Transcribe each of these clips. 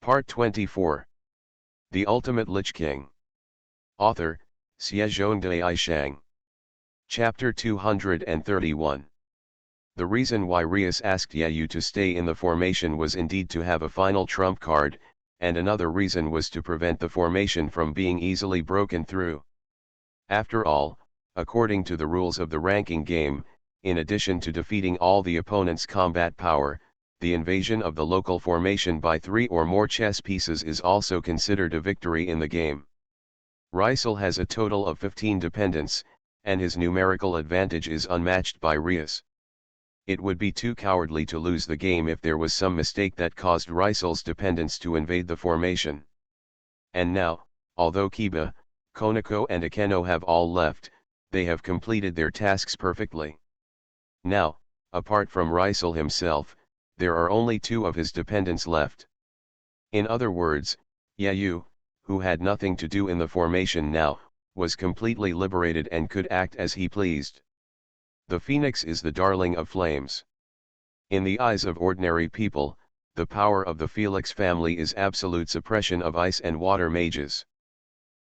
Part 24. The Ultimate Lich King. Author, Xiezhongdai Shang. Chapter 231. The reason why Rias asked Yayu to stay in the formation was indeed to have a final trump card, and another reason was to prevent the formation from being easily broken through. After all, according to the rules of the ranking game, in addition to defeating all the opponent's combat power, the invasion of the local formation by 3 or more chess pieces is also considered a victory in the game. Rysel has a total of 15 dependents, and his numerical advantage is unmatched by Rias. It would be too cowardly to lose the game if there was some mistake that caused Rysel's dependents to invade the formation. And now, although Kiba, Konako and Akeno have all left, they have completed their tasks perfectly. Now, apart from Rysel himself, there are only 2 of his dependents left. In other words, Yayu, who had nothing to do in the formation now, was completely liberated and could act as he pleased. The Phoenix is the darling of flames. In the eyes of ordinary people, the power of the Felix family is absolute suppression of ice and water mages.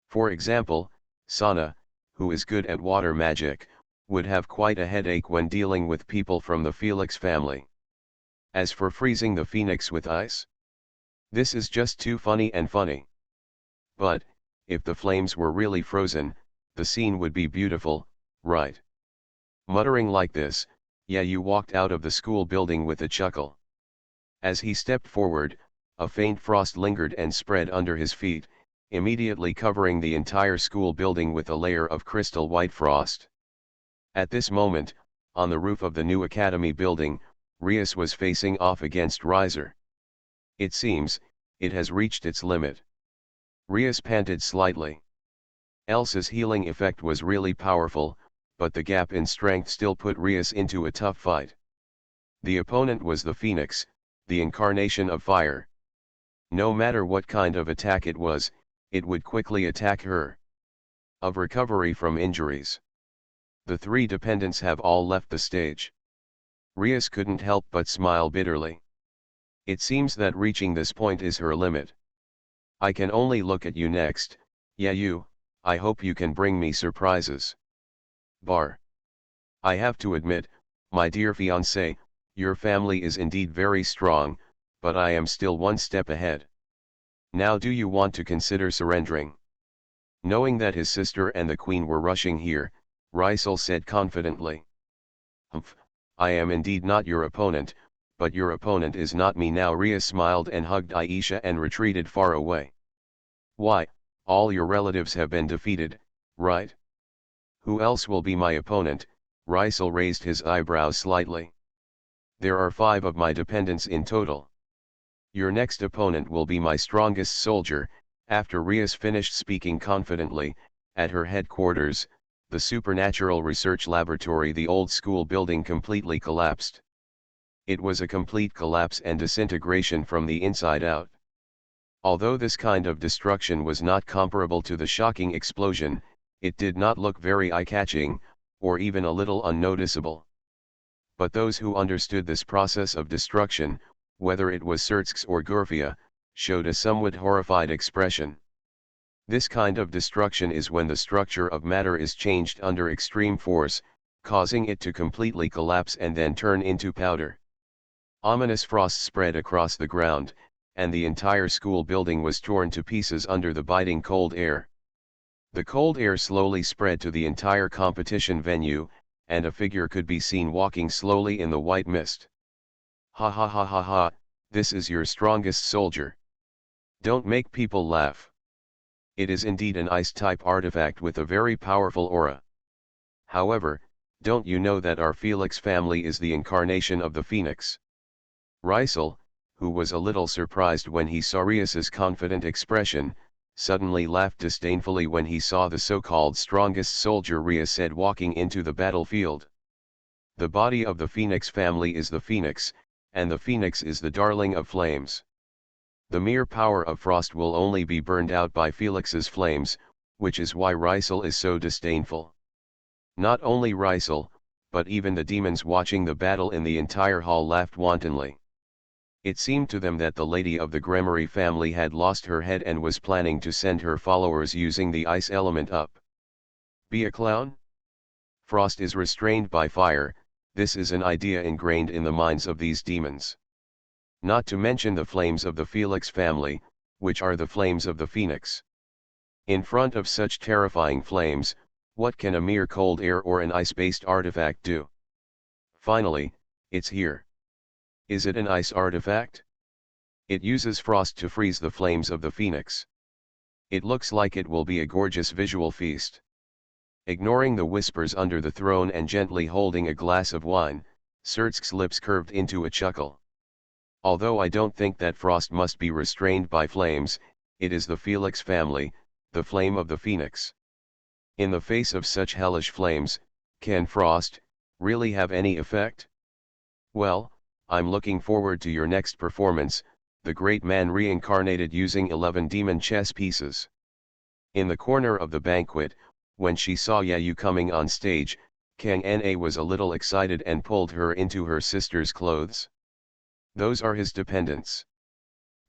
For example, Sana, who is good at water magic, would have quite a headache when dealing with people from the Felix family. As for freezing the Phoenix with ice, this is just too funny. But, if the flames were really frozen, the scene would be beautiful, right? Muttering like this, Yayu walked out of the school building with a chuckle. As he stepped forward, a faint frost lingered and spread under his feet, immediately covering the entire school building with a layer of crystal white frost. At this moment, on the roof of the new academy building, Rias was facing off against Riser. It seems, it has reached its limit. Rias panted slightly. Elsa's healing effect was really powerful, but the gap in strength still put Rias into a tough fight. The opponent was the Phoenix, the incarnation of fire. No matter what kind of attack it was, it would quickly attack her. Of recovery from injuries, the 3 dependents have all left the stage. Rias couldn't help but smile bitterly. It seems that reaching this point is her limit. I can only look at you next, Yayu. I hope you can bring me surprises. Bar. I have to admit, my dear fiancé, your family is indeed very strong, but I am still one step ahead. Now do you want to consider surrendering? Knowing that his sister and the queen were rushing here, Rysel said confidently. Humph, I am indeed not your opponent, but your opponent is not me now. Rias smiled and hugged Aisha and retreated far away. Why, all your relatives have been defeated, right? Who else will be my opponent? Rysel raised his eyebrows slightly. There are 5 of my dependents in total. Your next opponent will be my strongest soldier. After Rias finished speaking confidently, at her headquarters, the Supernatural Research Laboratory, the old school building, completely collapsed. It was a complete collapse and disintegration from the inside out. Although this kind of destruction was not comparable to the shocking explosion, it did not look very eye-catching, or even a little unnoticeable. But those who understood this process of destruction, whether it was Surtsk or Gurfia, showed a somewhat horrified expression. This kind of destruction is when the structure of matter is changed under extreme force, causing it to completely collapse and then turn into powder. Ominous frost spread across the ground, and the entire school building was torn to pieces under the biting cold air. The cold air slowly spread to the entire competition venue, and a figure could be seen walking slowly in the white mist. Ha ha ha ha ha, this is your strongest soldier. Don't make people laugh. It is indeed an ice-type artifact with a very powerful aura. However, don't you know that our Felix family is the incarnation of the Phoenix? Rysel, who was a little surprised when he saw Rias's confident expression, suddenly laughed disdainfully when he saw the so-called strongest soldier Rias said walking into the battlefield. The body of the Phoenix family is the Phoenix, and the Phoenix is the darling of flames. The mere power of frost will only be burned out by Felix's flames, which is why Rysel is so disdainful. Not only Rysel, but even the demons watching the battle in the entire hall laughed wantonly. It seemed to them that the lady of the Gremory family had lost her head and was planning to send her followers using the ice element up. Be a clown? Frost is restrained by fire, this is an idea ingrained in the minds of these demons. Not to mention the flames of the Felix family, which are the flames of the Phoenix. In front of such terrifying flames, what can a mere cold air or an ice-based artifact do? Finally, it's here. Is it an ice artifact? It uses frost to freeze the flames of the Phoenix. It looks like it will be a gorgeous visual feast. Ignoring the whispers under the throne and gently holding a glass of wine, Surtsk's lips curved into a chuckle. Although I don't think that frost must be restrained by flames, it is the Felix family, the flame of the Phoenix. In the face of such hellish flames, can frost really have any effect? Well, I'm looking forward to your next performance. The great man reincarnated using 11 demon chess pieces. In the corner of the banquet, when she saw Yayu coming on stage, Kang Na was a little excited and pulled her into her sister's clothes. Those are his dependents.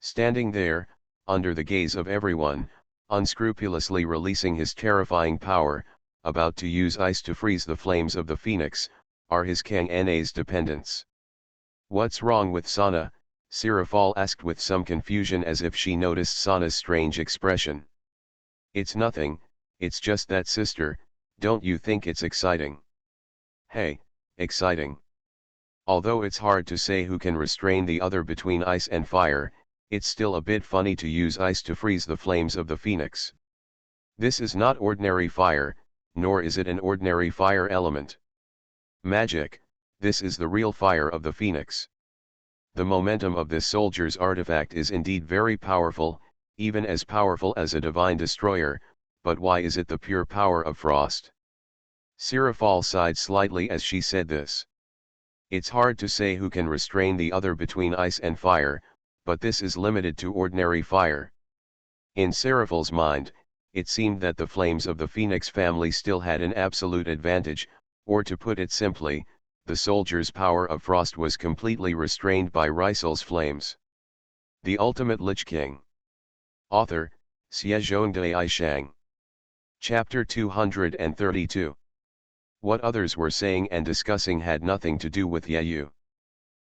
Standing there, under the gaze of everyone, unscrupulously releasing his terrifying power, about to use ice to freeze the flames of the Phoenix, are his Kang Na's dependents. What's wrong with Sana? Sirafal asked with some confusion as if she noticed Sana's strange expression. It's nothing, it's just that sister, don't you think it's exciting? Hey, exciting. Although it's hard to say who can restrain the other between ice and fire, it's still a bit funny to use ice to freeze the flames of the Phoenix. This is not ordinary fire, nor is it an ordinary fire element. Magic, this is the real fire of the Phoenix. The momentum of this soldier's artifact is indeed very powerful, even as powerful as a divine destroyer, but why is it the pure power of frost? Sirafal sighed slightly as she said this. It's hard to say who can restrain the other between ice and fire, but this is limited to ordinary fire. In Sirafal's mind, it seemed that the flames of the Phoenix family still had an absolute advantage, or to put it simply, the soldier's power of frost was completely restrained by Rysel's flames. The Ultimate Lich King. Author, Xiezhongdai Shang. Chapter 232. What others were saying and discussing had nothing to do with Yayu.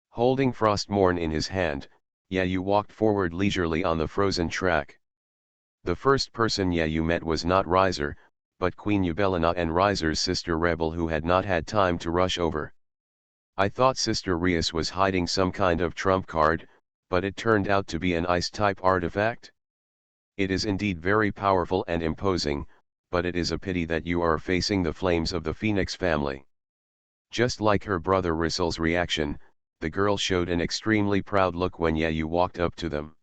Holding Frostmourne in his hand, Yayu walked forward leisurely on the frozen track. The first person Yayu met was not Riser, but Queen Ubelina and Riser's sister Rebel, who had not had time to rush over. I thought Sister Rias was hiding some kind of trump card, but it turned out to be an ice-type artifact. It is indeed very powerful and imposing, but it is a pity that you are facing the flames of the Phoenix family. Just like her brother Rissel's reaction, the girl showed an extremely proud look when Yayu walked up to them.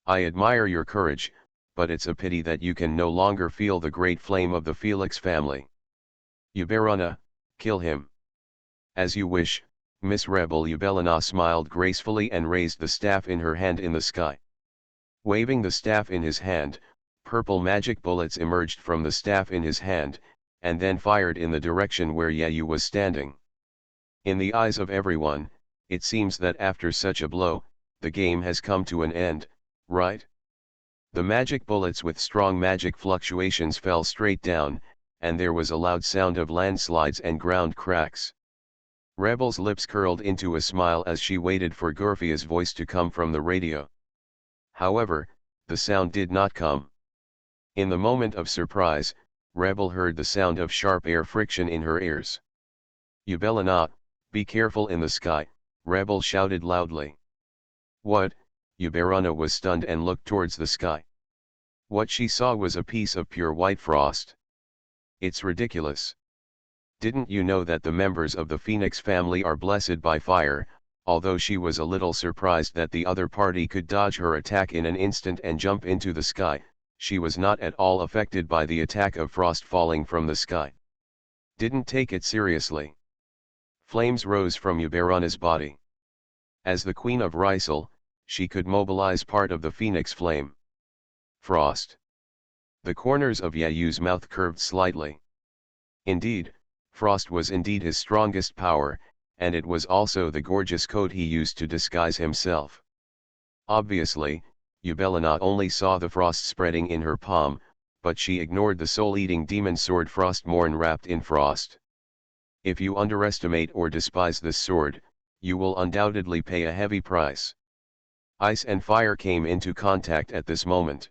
I admire your courage, but it's a pity that you can no longer feel the great flame of the Felix family. Uberana, kill him. As you wish, Miss Rebel. Ubelina smiled gracefully and raised the staff in her hand in the sky. Waving the staff in his hand, purple magic bullets emerged from the staff in his hand, and then fired in the direction where Yayu was standing. In the eyes of everyone, it seems that after such a blow, the game has come to an end, right? The magic bullets with strong magic fluctuations fell straight down, and there was a loud sound of landslides and ground cracks. Rebel's lips curled into a smile as she waited for Gorfia's voice to come from the radio. However, the sound did not come. In the moment of surprise, Rebel heard the sound of sharp air friction in her ears. Ubelina, be careful in the sky, Rebel shouted loudly. What? Uberana was stunned and looked towards the sky. What she saw was a piece of pure white frost. It's ridiculous. Didn't you know that the members of the Phoenix family are blessed by fire? Although she was a little surprised that the other party could dodge her attack in an instant and jump into the sky, she was not at all affected by the attack of frost falling from the sky. Didn't take it seriously. Flames rose from Uberana's body. As the Queen of Rysel, she could mobilize part of the Phoenix flame. Frost. The corners of Yayu's mouth curved slightly. Indeed, frost was indeed his strongest power, and it was also the gorgeous coat he used to disguise himself. Obviously, Yubelina only saw the frost spreading in her palm, but she ignored the soul-eating demon sword Frostmourne wrapped in frost. If you underestimate or despise this sword, you will undoubtedly pay a heavy price. Ice and fire came into contact at this moment.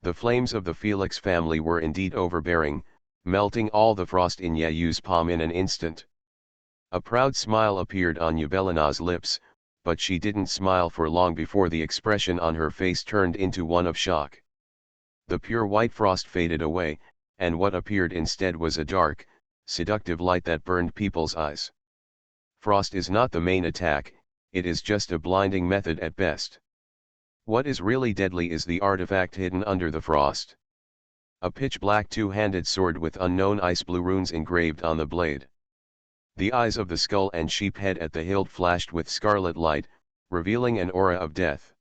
The flames of the Felix family were indeed overbearing, melting all the frost in Yayu's palm in an instant. A proud smile appeared on Yubelina's lips, but she didn't smile for long before the expression on her face turned into one of shock. The pure white frost faded away, and what appeared instead was a dark, seductive light that burned people's eyes. Frost is not the main attack, it is just a blinding method at best. What is really deadly is the artifact hidden under the frost. A pitch-black two-handed sword with unknown ice-blue runes engraved on the blade. The eyes of the skull and sheep head at the hilt flashed with scarlet light, revealing an aura of death.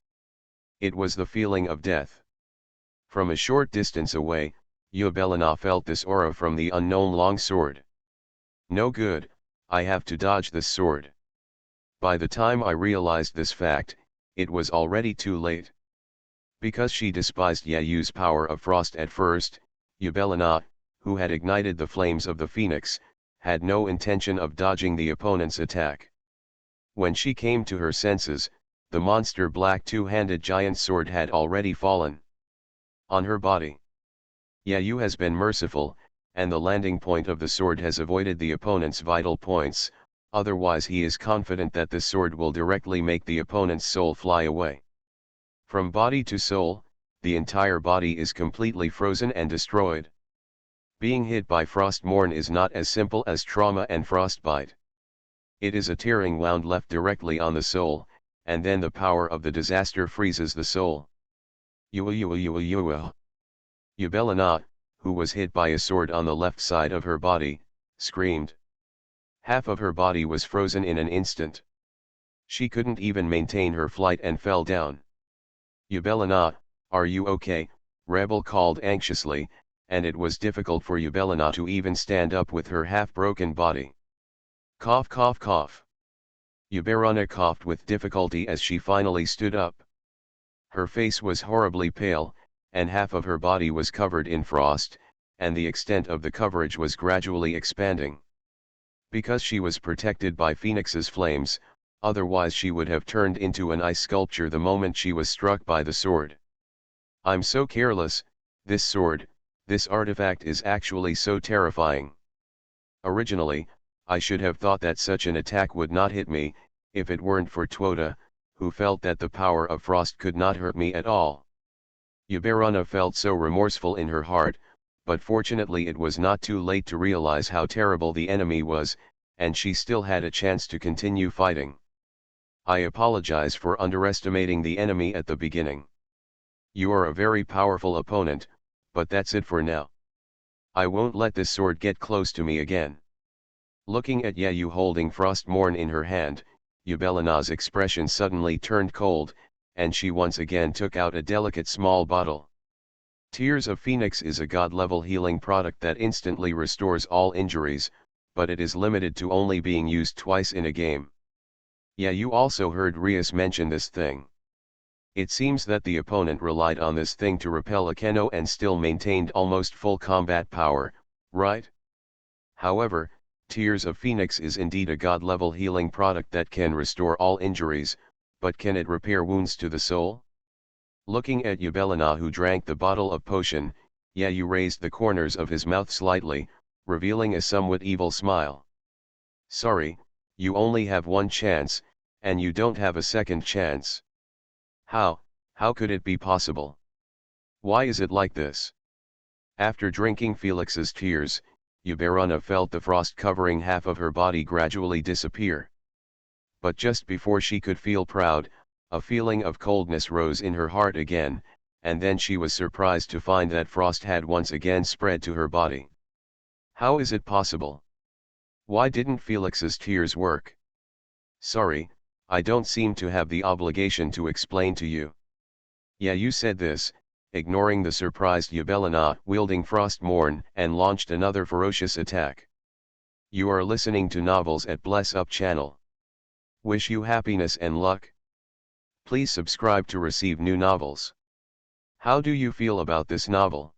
It was the feeling of death. From a short distance away, Yubelina felt this aura from the unknown long sword. No good, I have to dodge this sword. By the time I realized this fact, it was already too late. Because she despised Yayu's power of frost at first, Yubelina, who had ignited the flames of the phoenix, had no intention of dodging the opponent's attack. When she came to her senses, the monster black two-handed giant sword had already fallen on her body. Yayu has been merciful, and the landing point of the sword has avoided the opponent's vital points, otherwise he is confident that this sword will directly make the opponent's soul fly away. From body to soul, the entire body is completely frozen and destroyed. Being hit by Frostmourne is not as simple as trauma and frostbite. It is a tearing wound left directly on the soul, and then the power of the disaster freezes the soul. Yubelina, who was hit by a sword on the left side of her body, screamed. Half of her body was frozen in an instant. She couldn't even maintain her flight and fell down. Yubelina, are you okay? Rebel called anxiously, and it was difficult for Yubelina to even stand up with her half-broken body. Cough cough cough. Yubelina coughed with difficulty as she finally stood up. Her face was horribly pale, and half of her body was covered in frost, and the extent of the coverage was gradually expanding. Because she was protected by Phoenix's flames, otherwise she would have turned into an ice sculpture the moment she was struck by the sword. I'm so careless, this sword, this artifact is actually so terrifying. Originally, I should have thought that such an attack would not hit me, if it weren't for Twota, who felt that the power of frost could not hurt me at all. Yubelina felt so remorseful in her heart, but fortunately it was not too late to realize how terrible the enemy was, and she still had a chance to continue fighting. I apologize for underestimating the enemy at the beginning. You are a very powerful opponent, but that's it for now. I won't let this sword get close to me again. Looking at Yayu holding Frostmourne in her hand, Yubelina's expression suddenly turned cold, and she once again took out a delicate small bottle. Tears of Phoenix is a god-level healing product that instantly restores all injuries, but it is limited to only being used twice in a game. You also heard Rias mention this thing. It seems that the opponent relied on this thing to repel a Keno and still maintained almost full combat power, right? However, Tears of Phoenix is indeed a god-level healing product that can restore all injuries, but can it repair wounds to the soul? Looking at Yubelina, who drank the bottle of potion, Yayu raised the corners of his mouth slightly, revealing a somewhat evil smile. Sorry, you only have one chance, and you don't have a second chance. How could it be possible? Why is it like this? After drinking Felix's tears, Yubelina felt the frost covering half of her body gradually disappear. But just before she could feel proud, a feeling of coldness rose in her heart again, and then she was surprised to find that frost had once again spread to her body. How is it possible? Why didn't Felix's tears work? Sorry, I don't seem to have the obligation to explain to you. You said this, ignoring the surprised Yubelina, wielding Frostmourne, and launched another ferocious attack. You are listening to Novels at Bless Up channel. Wish you happiness and luck. Please subscribe to receive new novels. How do you feel about this novel?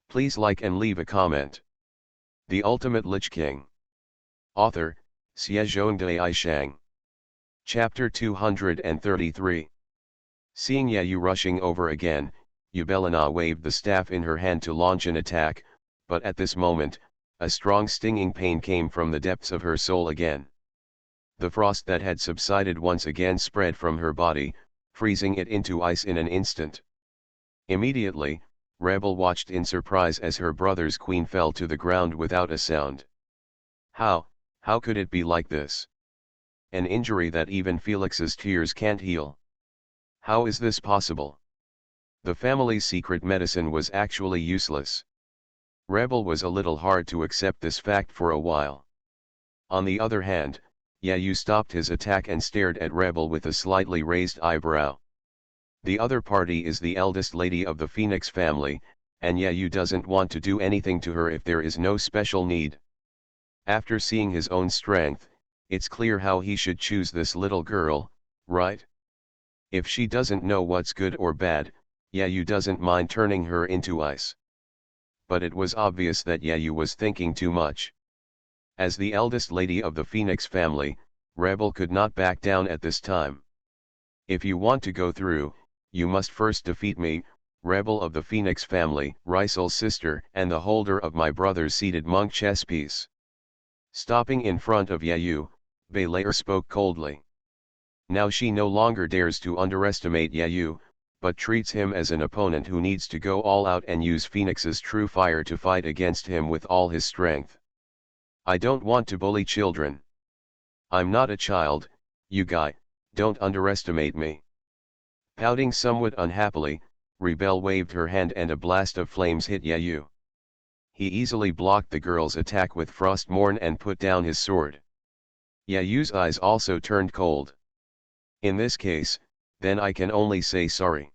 Please like and leave a comment. The Ultimate Lich King. Author, Shang. Chapter 233. Seeing Yayu rushing over again, Yubelina waved the staff in her hand to launch an attack, but at this moment, a strong stinging pain came from the depths of her soul again. The frost that had subsided once again spread from her body, freezing it into ice in an instant. Immediately, Rebel watched in surprise as her brother's queen fell to the ground without a sound. How could it be like this? An injury that even Felix's tears can't heal. How is this possible? The family's secret medicine was actually useless. Rebel was a little hard to accept this fact for a while. On the other hand, Yayu stopped his attack and stared at Rebel with a slightly raised eyebrow. The other party is the eldest lady of the Phoenix family, and Yayu doesn't want to do anything to her if there is no special need. After seeing his own strength, it's clear how he should choose this little girl, right? If she doesn't know what's good or bad, Yayu doesn't mind turning her into ice. But it was obvious that Yayu was thinking too much. As the eldest lady of the Phoenix family, Rebel could not back down at this time. If you want to go through, you must first defeat me, Rebel of the Phoenix family, Risel's sister and the holder of my brother's seated monk chess piece. Stopping in front of Yayu, Belair spoke coldly. Now she no longer dares to underestimate Yayu, but treats him as an opponent who needs to go all out and use Phoenix's true fire to fight against him with all his strength. I don't want to bully children. I'm not a child, you guy, don't underestimate me. Pouting somewhat unhappily, Rebel waved her hand and a blast of flames hit Yayu. He easily blocked the girl's attack with Frostmourne and put down his sword. Yayu's eyes also turned cold. In this case, then I can only say sorry.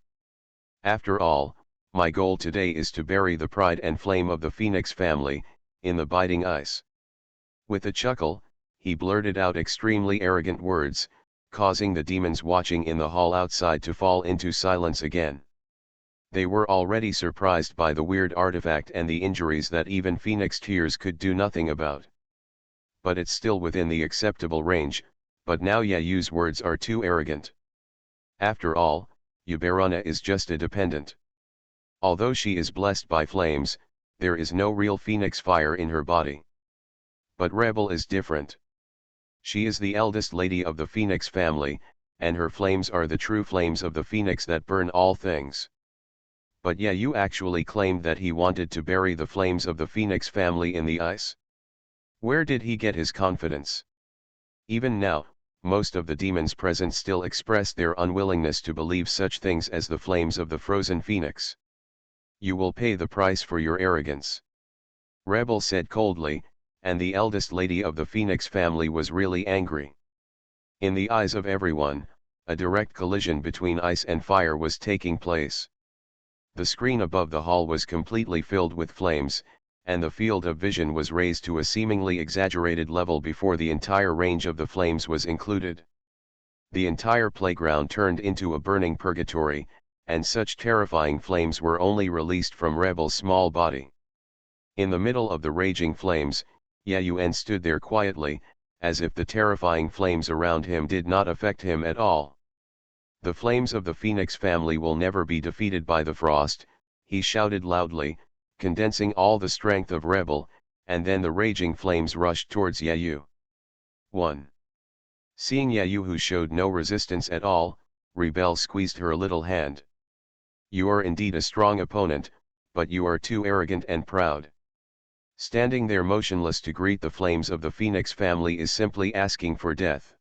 After all, my goal today is to bury the pride and flame of the Phoenix family, in the biting ice. With a chuckle, he blurted out extremely arrogant words, causing the demons watching in the hall outside to fall into silence again. They were already surprised by the weird artifact and the injuries that even Phoenix Tears could do nothing about. But it's still within the acceptable range, but now Yayu's words are too arrogant. After all, Yubelina is just a dependent. Although she is blessed by flames, there is no real Phoenix fire in her body. But Rebel is different. She is the eldest lady of the Phoenix family, and her flames are the true flames of the Phoenix that burn all things. But Yayu actually claimed that he wanted to bury the flames of the Phoenix family in the ice. Where did he get his confidence? Even now, most of the demons present still express their unwillingness to believe such things as the flames of the frozen phoenix. You will pay the price for your arrogance. Rebel said coldly, and the eldest lady of the Phoenix family was really angry. In the eyes of everyone, a direct collision between ice and fire was taking place. The screen above the hall was completely filled with flames, and the field of vision was raised to a seemingly exaggerated level before the entire range of the flames was included. The entire playground turned into a burning purgatory, and such terrifying flames were only released from Rebel's small body. In the middle of the raging flames, Yayu stood there quietly, as if the terrifying flames around him did not affect him at all. The flames of the Phoenix family will never be defeated by the frost, he shouted loudly, condensing all the strength of Rebel, and then the raging flames rushed towards Yayu. 1. Seeing Yayu, who showed no resistance at all, Rebel squeezed her little hand. You are indeed a strong opponent, but you are too arrogant and proud. Standing there motionless to greet the flames of the Phoenix family is simply asking for death.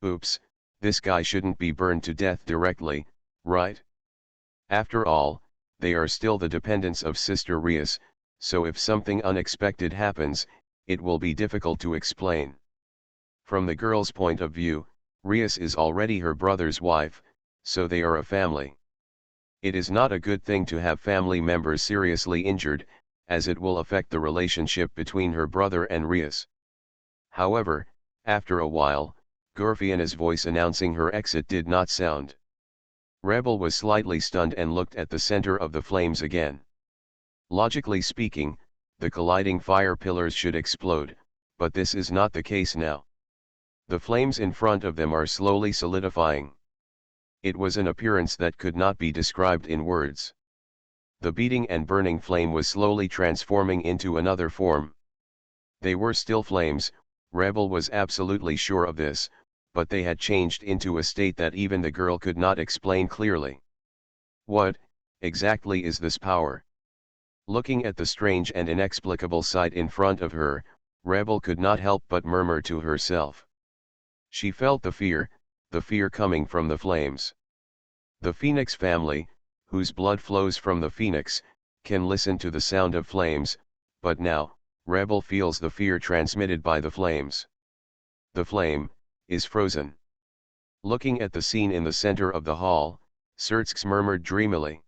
Oops, this guy shouldn't be burned to death directly, right? After all, they are still the dependents of Sister Rias, so if something unexpected happens, it will be difficult to explain. From the girl's point of view, Rias is already her brother's wife, so they are a family. It is not a good thing to have family members seriously injured, as it will affect the relationship between her brother and Rias. However, after a while, Gorfiana's voice announcing her exit did not sound. Rebel was slightly stunned and looked at the center of the flames again. Logically speaking, the colliding fire pillars should explode, but this is not the case now. The flames in front of them are slowly solidifying. It was an appearance that could not be described in words. The beating and burning flame was slowly transforming into another form. They were still flames, Rebel was absolutely sure of this, but they had changed into a state that even the girl could not explain clearly. What, exactly is this power? Looking at the strange and inexplicable sight in front of her, Rebel could not help but murmur to herself. She felt the fear coming from the flames. The Phoenix family, whose blood flows from the Phoenix, can listen to the sound of flames, but now, Rebel feels the fear transmitted by the flames. The flame is frozen. Looking at the scene in the center of the hall, Sertsk murmured dreamily.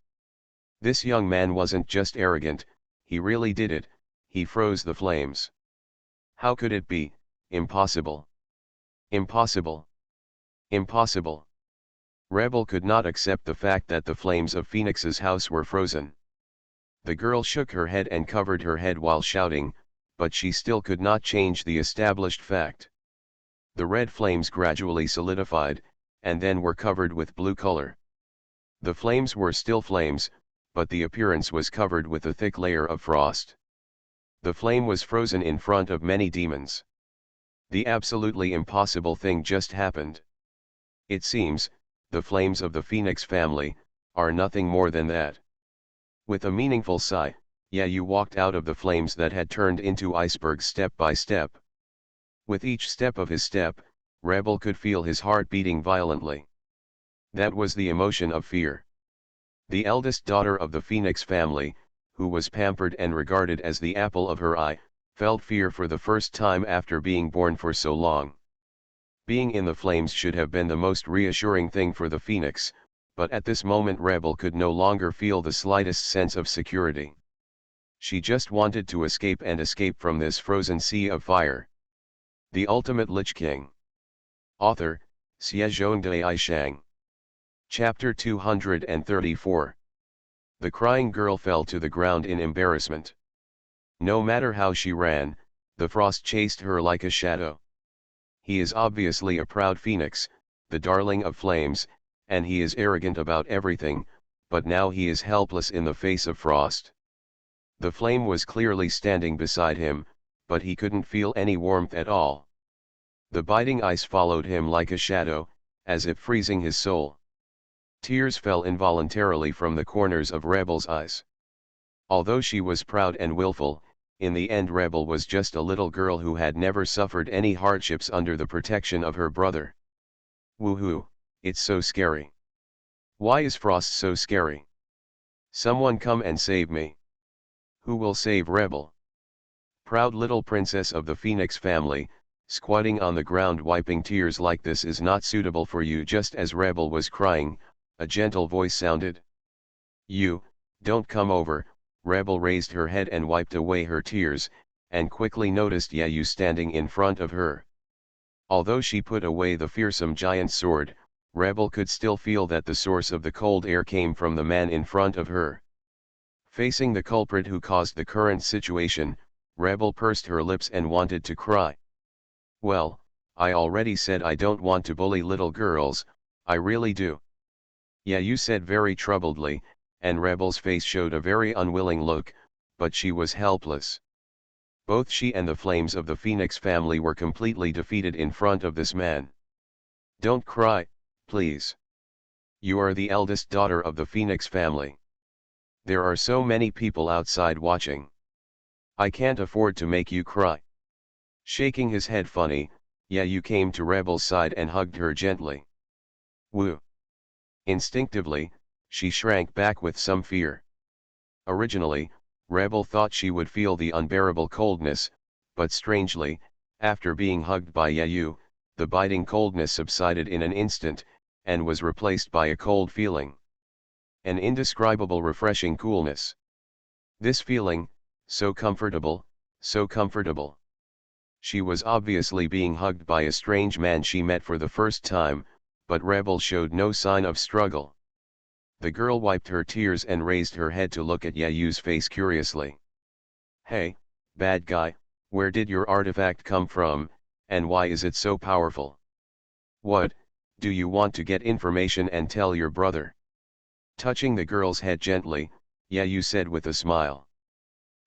This young man wasn't just arrogant, he really did it, he froze the flames. How could it be? Impossible. Impossible. Impossible. Rebel could not accept the fact that the flames of Phoenix's house were frozen. The girl shook her head and covered her head while shouting, but she still could not change the established fact. The red flames gradually solidified, and then were covered with blue color. The flames were still flames, but the appearance was covered with a thick layer of frost. The flame was frozen in front of many demons. The absolutely impossible thing just happened. It seems, the flames of the Phoenix family are nothing more than that. With a meaningful sigh, Yayu walked out of the flames that had turned into icebergs step by step. With each step of his step, Rebel could feel his heart beating violently. That was the emotion of fear. The eldest daughter of the Phoenix family, who was pampered and regarded as the apple of her eye, felt fear for the first time after being born for so long. Being in the flames should have been the most reassuring thing for the Phoenix, but at this moment Rebel could no longer feel the slightest sense of security. She just wanted to escape and escape from this frozen sea of fire. The Ultimate Lich King. Author, BasedonanAnime. Chapter 234. The crying girl fell to the ground in embarrassment. No matter how she ran, the frost chased her like a shadow. He is obviously a proud phoenix, the darling of flames, and he is arrogant about everything, but now he is helpless in the face of frost. The flame was clearly standing beside him, but he couldn't feel any warmth at all. The biting ice followed him like a shadow, as if freezing his soul. Tears fell involuntarily from the corners of Rebel's eyes. Although she was proud and willful, in the end Rebel was just a little girl who had never suffered any hardships under the protection of her brother. Woohoo, it's so scary. Why is frost so scary? Someone come and save me. Who will save Rebel? Proud little princess of the Phoenix family, squatting on the ground wiping tears like this is not suitable for you. Just as Rebel was crying, a gentle voice sounded. You, don't come over. Rebel raised her head and wiped away her tears, and quickly noticed Yayu standing in front of her. Although she put away the fearsome giant sword, Rebel could still feel that the source of the cold air came from the man in front of her. Facing the culprit who caused the current situation, Rebel pursed her lips and wanted to cry. Well, I already said I don't want to bully little girls, I really do. Yayu said very troubledly, and Rebel's face showed a very unwilling look, but she was helpless. Both she and the flames of the Phoenix family were completely defeated in front of this man. Don't cry, please. You are the eldest daughter of the Phoenix family. There are so many people outside watching. I can't afford to make you cry. Shaking his head funny, Yayu came to Rebel's side and hugged her gently. Woo. Instinctively, she shrank back with some fear. Originally, Rebel thought she would feel the unbearable coldness, but strangely, after being hugged by Yayu, the biting coldness subsided in an instant, and was replaced by a cold feeling. An indescribable refreshing coolness. This feeling, So comfortable, so comfortable. She was obviously being hugged by a strange man she met for the first time, but Rebel showed no sign of struggle. The girl wiped her tears and raised her head to look at Yayu's face curiously. Hey, bad guy, where did your artifact come from, and why is it so powerful? What, do you want to get information and tell your brother? Touching the girl's head gently, Yayu said with a smile.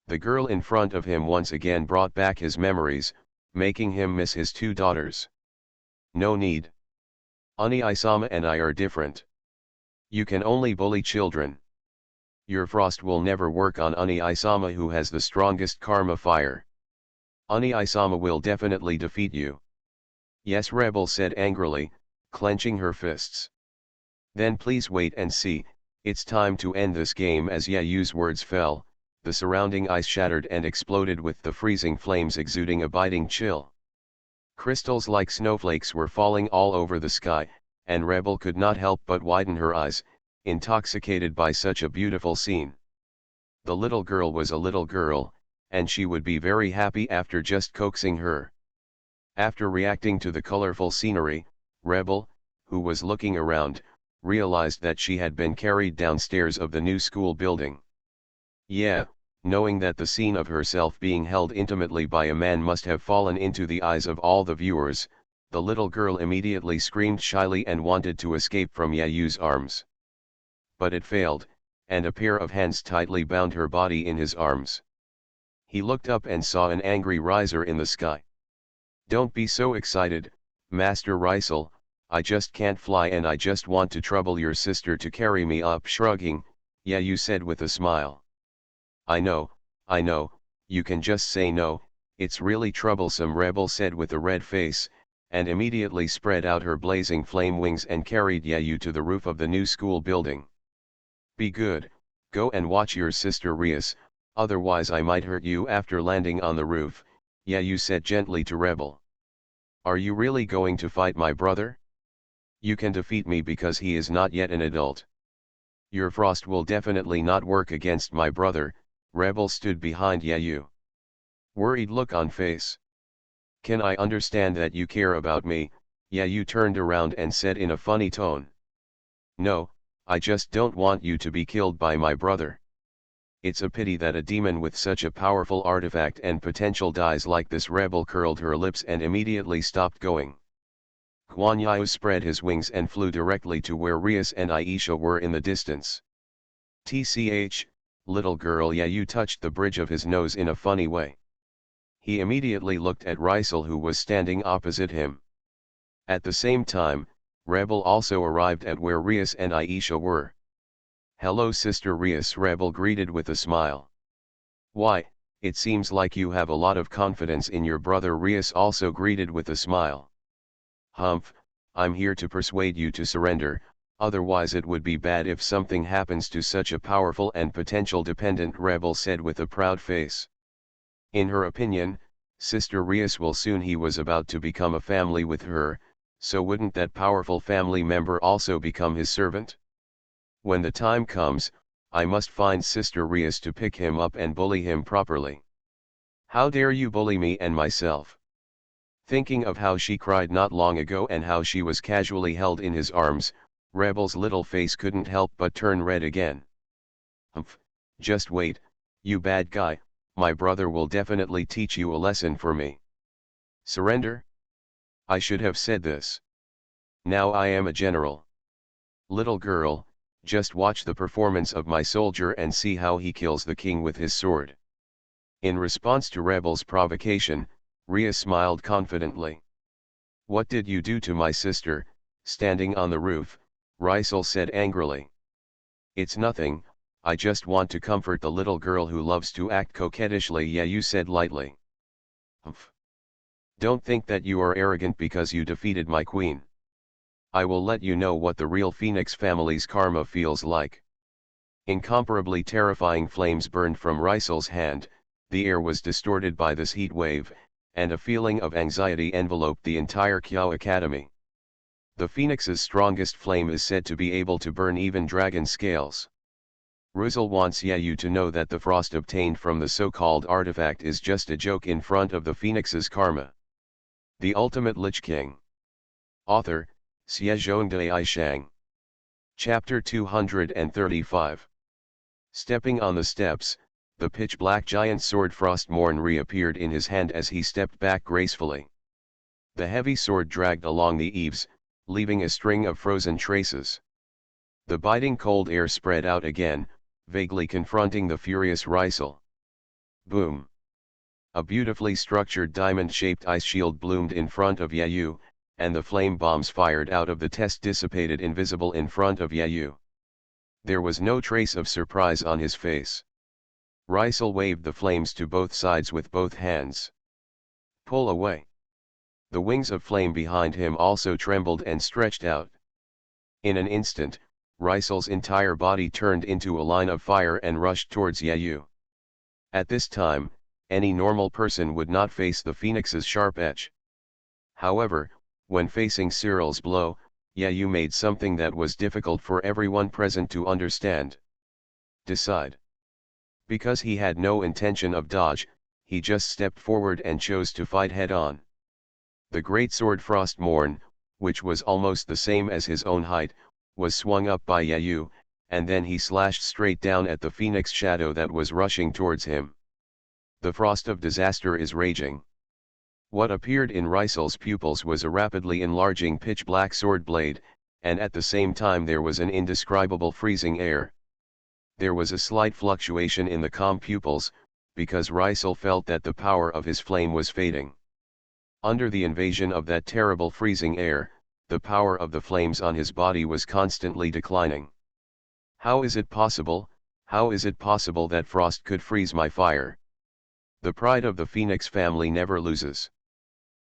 The girl in front of him once again brought back his memories, making him miss his two daughters. No need. Oni-sama and I are different. You can only bully children. Your frost will never work on Oni-sama, who has the strongest karma fire. Oni-sama will definitely defeat you. Yes, Rebel said angrily, clenching her fists. Then please wait and see, it's time to end this game. As Yayu's words fell, the surrounding ice shattered and exploded with the freezing flames exuding a biting chill. Crystals like snowflakes were falling all over the sky, and Rebel could not help but widen her eyes, intoxicated by such a beautiful scene. The little girl was a little girl, and she would be very happy after just coaxing her. After reacting to the colorful scenery, Rebel, who was looking around, realized that she had been carried downstairs of the new school building. Yeah, knowing that the scene of herself being held intimately by a man must have fallen into the eyes of all the viewers, the little girl immediately screamed shyly and wanted to escape from Yayu's arms. But it failed, and a pair of hands tightly bound her body in his arms. He looked up and saw an angry riser in the sky. Don't be so excited, Master Rysel, I just can't fly and I just want to trouble your sister to carry me up. Shrugging, Yayu said with a smile. I know, you can just say no, it's really troublesome, Rebel said with a red face, and immediately spread out her blazing flame wings and carried Yayu to the roof of the new school building. Be good, go and watch your sister Rias, otherwise I might hurt you. After landing on the roof, Yayu said gently to Rebel. Are you really going to fight my brother? You can defeat me because he is not yet an adult. Your frost will definitely not work against my brother. Rebel stood behind Yayu. Worried look on face. Can I understand that you care about me? Yayu turned around and said in a funny tone. No, I just don't want you to be killed by my brother. It's a pity that a demon with such a powerful artifact and potential dies like this. Rebel curled her lips and immediately stopped going. Guan Yu spread his wings and flew directly to where Rias and Aisha were in the distance. Tch, little girl. Yayu touched the bridge of his nose in a funny way. He immediately looked at Rysel, who was standing opposite him. At the same time, Rebel also arrived at where Rias and Aisha were. Hello Sister Rias, Rebel greeted with a smile. Why, it seems like you have a lot of confidence in your brother. Rias also greeted with a smile. Humph, I'm here to persuade you to surrender, otherwise it would be bad if something happens to such a powerful and potential dependent, Rebel said with a proud face. In her opinion, Sister Rias will soon. He was about to become a family with her, so wouldn't that powerful family member also become his servant? When the time comes, I must find Sister Rias to pick him up and bully him properly. How dare you bully me and myself? Thinking of how she cried not long ago and how she was casually held in his arms, Rebel's little face couldn't help but turn red again. Humph, just wait, you bad guy, my brother will definitely teach you a lesson for me. Surrender? I should have said this. Now I am a general. Little girl, just watch the performance of my soldier and see how he kills the king with his sword. In response to Rebel's provocation, Rias smiled confidently. What did you do to my sister? Standing on the roof, Rysel said angrily. It's nothing, I just want to comfort the little girl who loves to act coquettishly, Yayu said lightly. Humph. Don't think that you are arrogant because you defeated my queen. I will let you know what the real Phoenix family's karma feels like. Incomparably terrifying flames burned from Rysel's hand, the air was distorted by this heat wave, and a feeling of anxiety enveloped the entire Kyo Academy. The Phoenix's strongest flame is said to be able to burn even dragon scales. Ruzel wants Yayu to know that the frost obtained from the so-called artifact is just a joke in front of the Phoenix's karma. The Ultimate Lich King. Author, Xiezhongdai Shang. Chapter 235. Stepping on the steps, the pitch-black giant sword Frostmourne reappeared in his hand as he stepped back gracefully. The heavy sword dragged along the eaves, leaving a string of frozen traces. The biting cold air spread out again, vaguely confronting the furious Rysel. Boom! A beautifully structured diamond-shaped ice shield bloomed in front of Yayu, and the flame bombs fired out of the test dissipated invisible in front of Yayu. There was no trace of surprise on his face. Rysel waved the flames to both sides with both hands. Pull away. The wings of flame behind him also trembled and stretched out. In an instant, Rysel's entire body turned into a line of fire and rushed towards Yayu. At this time, any normal person would not face the Phoenix's sharp edge. However, when facing Cyril's blow, Yayu made something that was difficult for everyone present to understand. Decide. Because he had no intention of dodge, he just stepped forward and chose to fight head-on. The great sword Frostmourne, which was almost the same as his own height, was swung up by Yayu, and then he slashed straight down at the Phoenix shadow that was rushing towards him. The frost of disaster is raging. What appeared in Rysel's pupils was a rapidly enlarging pitch-black sword blade, and at the same time there was an indescribable freezing air. There was a slight fluctuation in the calm pupils, because Rysel felt that the power of his flame was fading. Under the invasion of that terrible freezing air, the power of the flames on his body was constantly declining. How is it possible that frost could freeze my fire? The pride of the Phoenix family never loses.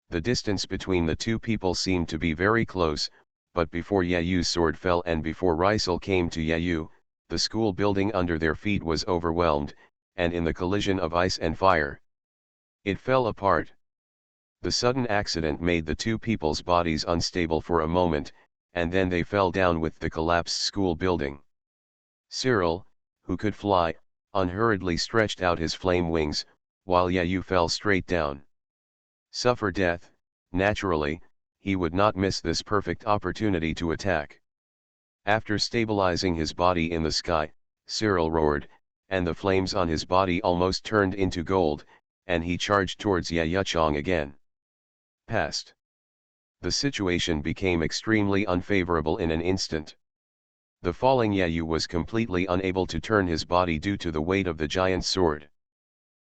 The distance between the two people seemed to be very close, but before Yayu's sword fell and before Rysel came to Yayu, the school building under their feet was overwhelmed, and in the collision of ice and fire, it fell apart. The sudden accident made the two people's bodies unstable for a moment, and then they fell down with the collapsed school building. Cyril, who could fly, unhurriedly stretched out his flame wings, while Yayu fell straight down. Suffer death, naturally, he would not miss this perfect opportunity to attack. After stabilizing his body in the sky, Cyril roared, and the flames on his body almost turned into gold, and he charged towards Yayuchong again. Passed. The situation became extremely unfavorable in an instant. The falling Yayu was completely unable to turn his body due to the weight of the giant sword.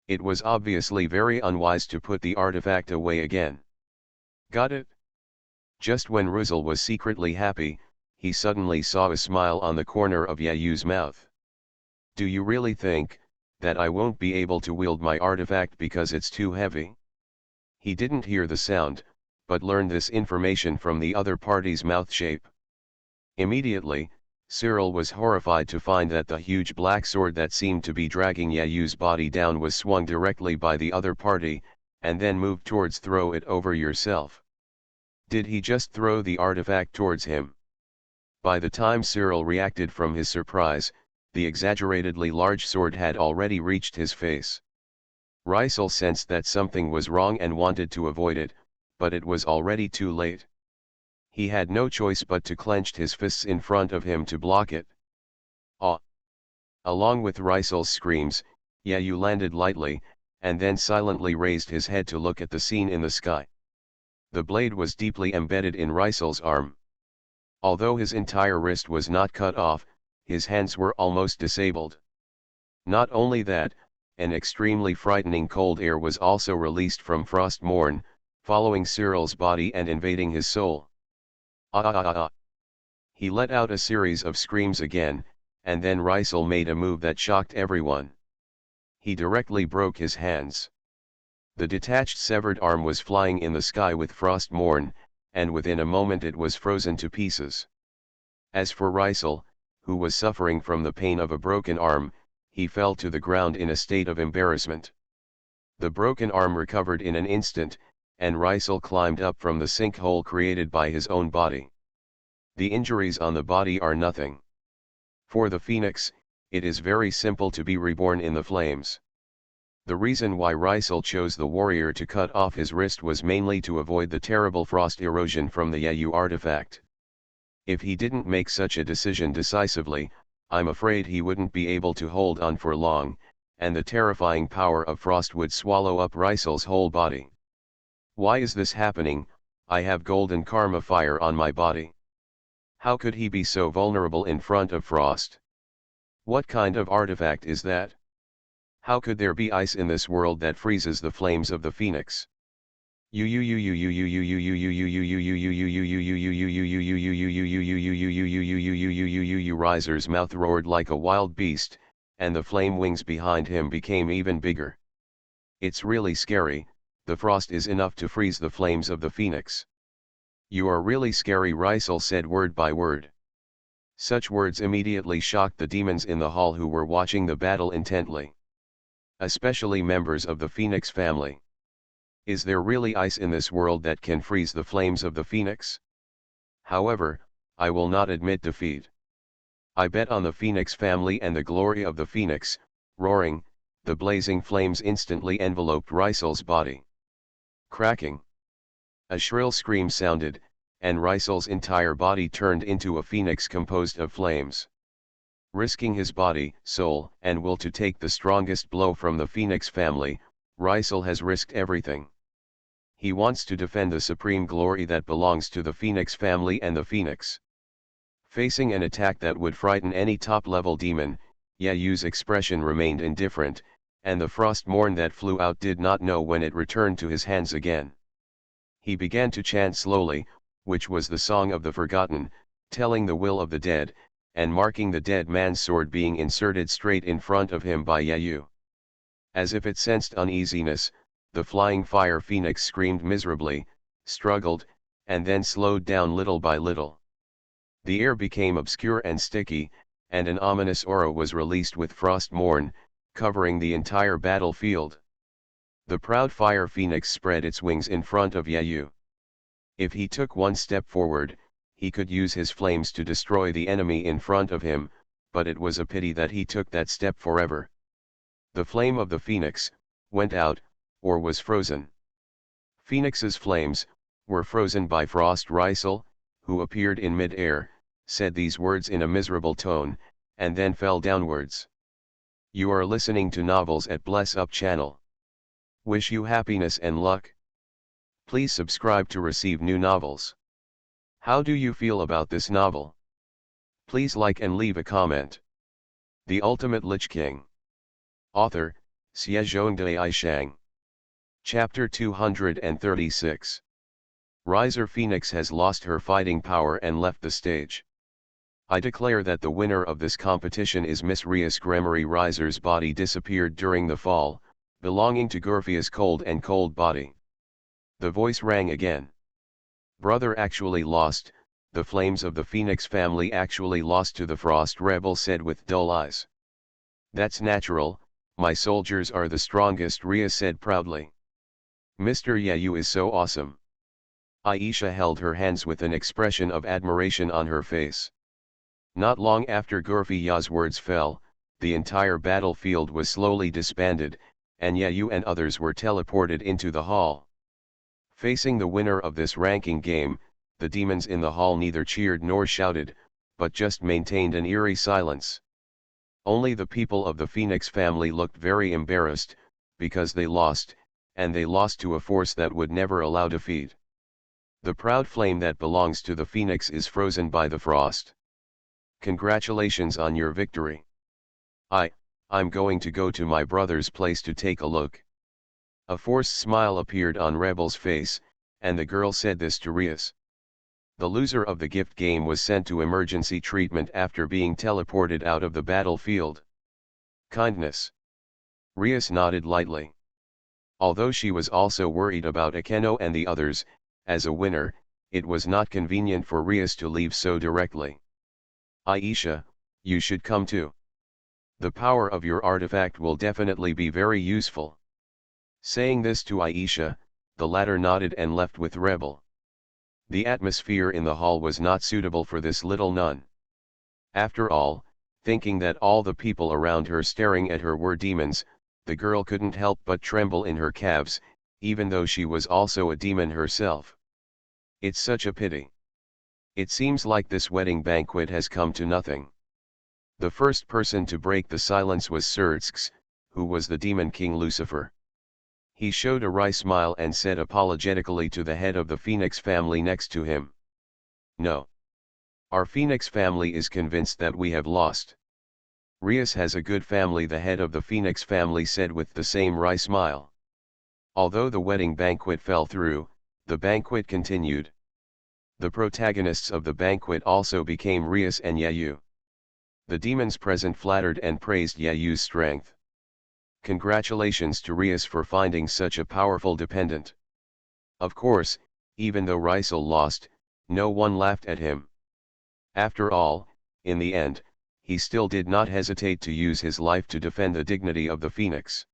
It was obviously very unwise to put the artifact away again. Got it? Just when Ruzel was secretly happy, he suddenly saw a smile on the corner of Yayu's mouth. Do you really think that I won't be able to wield my artifact because it's too heavy? He didn't hear the sound, but learned this information from the other party's mouth shape. Immediately, Cyril was horrified to find that the huge black sword that seemed to be dragging Yayu's body down was swung directly by the other party, and then moved towards throw it over yourself. Did he just throw the artifact towards him? By the time Cyril reacted from his surprise, the exaggeratedly large sword had already reached his face. Rysel sensed that something was wrong and wanted to avoid it, but it was already too late. He had no choice but to clench his fists in front of him to block it. Ah! Along with Rysel's screams, Yayu landed lightly, and then silently raised his head to look at the scene in the sky. The blade was deeply embedded in Rysel's arm. Although his entire wrist was not cut off, his hands were almost disabled. Not only that, an extremely frightening cold air was also released from Frostmourne, following Cyril's body and invading his soul. Ah ah ah ah! He let out a series of screams again, and then Rysel made a move that shocked everyone. He directly broke his hands. The detached severed arm was flying in the sky with Frostmourne, and within a moment it was frozen to pieces. As for Rysel, who was suffering from the pain of a broken arm, he fell to the ground in a state of embarrassment. The broken arm recovered in an instant, and Rysel climbed up from the sinkhole created by his own body. The injuries on the body are nothing. For the Phoenix, It is very simple to be reborn in the flames. The reason why Rysel chose the warrior to cut off his wrist was mainly to avoid the terrible frost erosion from the Yayu artifact. If he didn't make such a decision decisively, I'm afraid he wouldn't be able to hold on for long, and the terrifying power of frost would swallow up Rysel's whole body. Why is this happening? I have golden karma fire on my body. How could he be so vulnerable in front of frost? What kind of artifact is that? How could there be ice in this world that freezes the flames of the phoenix? Riser's mouth roared like a wild beast, and the flame wings behind him became even bigger. It's really scary. The frost is enough to freeze the flames of the phoenix. You are really scary, Rysel said word by word. Such words immediately shocked the demons in the hall who were watching the battle intently. Especially members of the Phoenix family. Is there really ice in this world that can freeze the flames of the Phoenix? However, I will not admit defeat. I bet on the Phoenix family and the glory of the Phoenix. Roaring, the blazing flames instantly enveloped Rysel's body. Cracking. A shrill scream sounded, and Rysel's entire body turned into a phoenix composed of flames. Risking his body, soul, and will to take the strongest blow from the Phoenix family, Rysel has risked everything. He wants to defend the supreme glory that belongs to the Phoenix family and the Phoenix. Facing an attack that would frighten any top-level demon, Yayu's expression remained indifferent, and the frost morn that flew out did not know when it returned to his hands again. He began to chant slowly, which was the song of the forgotten, telling the will of the dead, and marking the dead man's sword being inserted straight in front of him by Yayu. As if it sensed uneasiness, the flying fire phoenix screamed miserably, struggled, and then slowed down little by little. The air became obscure and sticky, and an ominous aura was released with frost morn, covering the entire battlefield. The proud fire phoenix spread its wings in front of Yayu. If he took one step forward, he could use his flames to destroy the enemy in front of him, but it was a pity that he took that step forever. The flame of the phoenix went out, or was frozen. Phoenix's flames were frozen by frost. Rysel, who appeared in mid-air, said these words in a miserable tone, and then fell downwards. You are listening to Novels at Bless Up channel. Wish you happiness and luck. Please subscribe to receive new novels. How do you feel about this novel? Please like and leave a comment. The Ultimate Lich King. Author, BasedonanAnime. Chapter 236. Riser Phoenix has lost her fighting power and left the stage. I declare that the winner of this competition is Miss Rias Gremory. Riser's body disappeared during the fall, belonging to Gurfia's cold and cold body. The voice rang again. Brother actually lost, the flames of the Phoenix family actually lost to the Frost Rebel said with dull eyes. That's natural, my soldiers are the strongest, Ria said proudly. Mr. Yayu is so awesome. Aisha held her hands with an expression of admiration on her face. Not long after Gurfia's words fell, the entire battlefield was slowly disbanded, and Yayu and others were teleported into the hall. Facing the winner of this ranking game, the demons in the hall neither cheered nor shouted, but just maintained an eerie silence. Only the people of the Phoenix family looked very embarrassed, because they lost, and they lost to a force that would never allow defeat. The proud flame that belongs to the Phoenix is frozen by the frost. Congratulations on your victory. I'm going to go to my brother's place to take a look. A forced smile appeared on Rebel's face, and the girl said this to Rias. The loser of the gift game was sent to emergency treatment after being teleported out of the battlefield. Kindness. Rias nodded lightly. Although she was also worried about Akeno and the others, as a winner, it was not convenient for Rias to leave so directly. Aisha, you should come too. The power of your artifact will definitely be very useful. Saying this to Aisha, the latter nodded and left with Rebel. The atmosphere in the hall was not suitable for this little nun. After all, Thinking that all the people around her staring at her were demons, the girl couldn't help but tremble in her calves, even though she was also a demon herself. It's such a pity. It seems like this wedding banquet has come to nothing. The first person to break the silence was Xerxes, who was the demon king Lucifer. He showed a wry smile and said apologetically to the head of the Phoenix family next to him, "No. Our Phoenix family is convinced that we have lost." "Rias has a good family," the head of the Phoenix family said with the same wry smile. Although the wedding banquet fell through, the banquet continued. The protagonists of the banquet also became Rias and Yayu. The demons present flattered and praised Yayu's strength. Congratulations to Rias for finding such a powerful dependent. Of course, even though Rysel lost, no one laughed at him. After all, in the end, he still did not hesitate to use his life to defend the dignity of the Phoenix.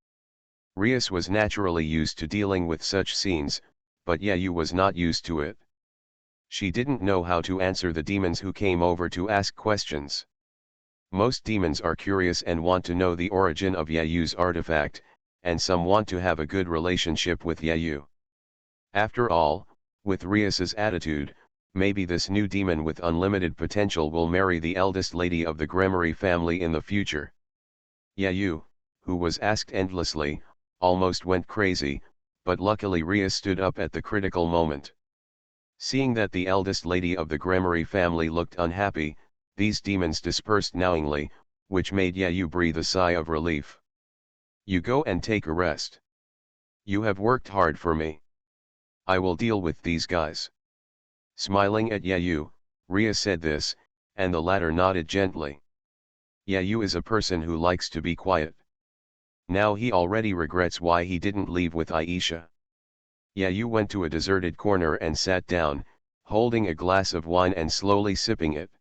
Rias was naturally used to dealing with such scenes, but Yayu was not used to it. She didn't know how to answer the demons who came over to ask questions. Most demons are curious and want to know the origin of Yayu's artifact, and some want to have a good relationship with Yayu. After all, with Rias's attitude, maybe this new demon with unlimited potential will marry the eldest lady of the Gremory family in the future. Yayu, who was asked endlessly, almost went crazy, but luckily Rias stood up at the critical moment. Seeing that the eldest lady of the Gremory family looked unhappy, these demons dispersed knowingly, which made Yayu breathe a sigh of relief. "You go and take a rest. You have worked hard for me. I will deal with these guys." Smiling at Yayu, Rias said this, and the latter nodded gently. Yayu is a person who likes to be quiet. Now he already regrets why he didn't leave with Aisha. Yayu went to a deserted corner and sat down, holding a glass of wine and slowly sipping it.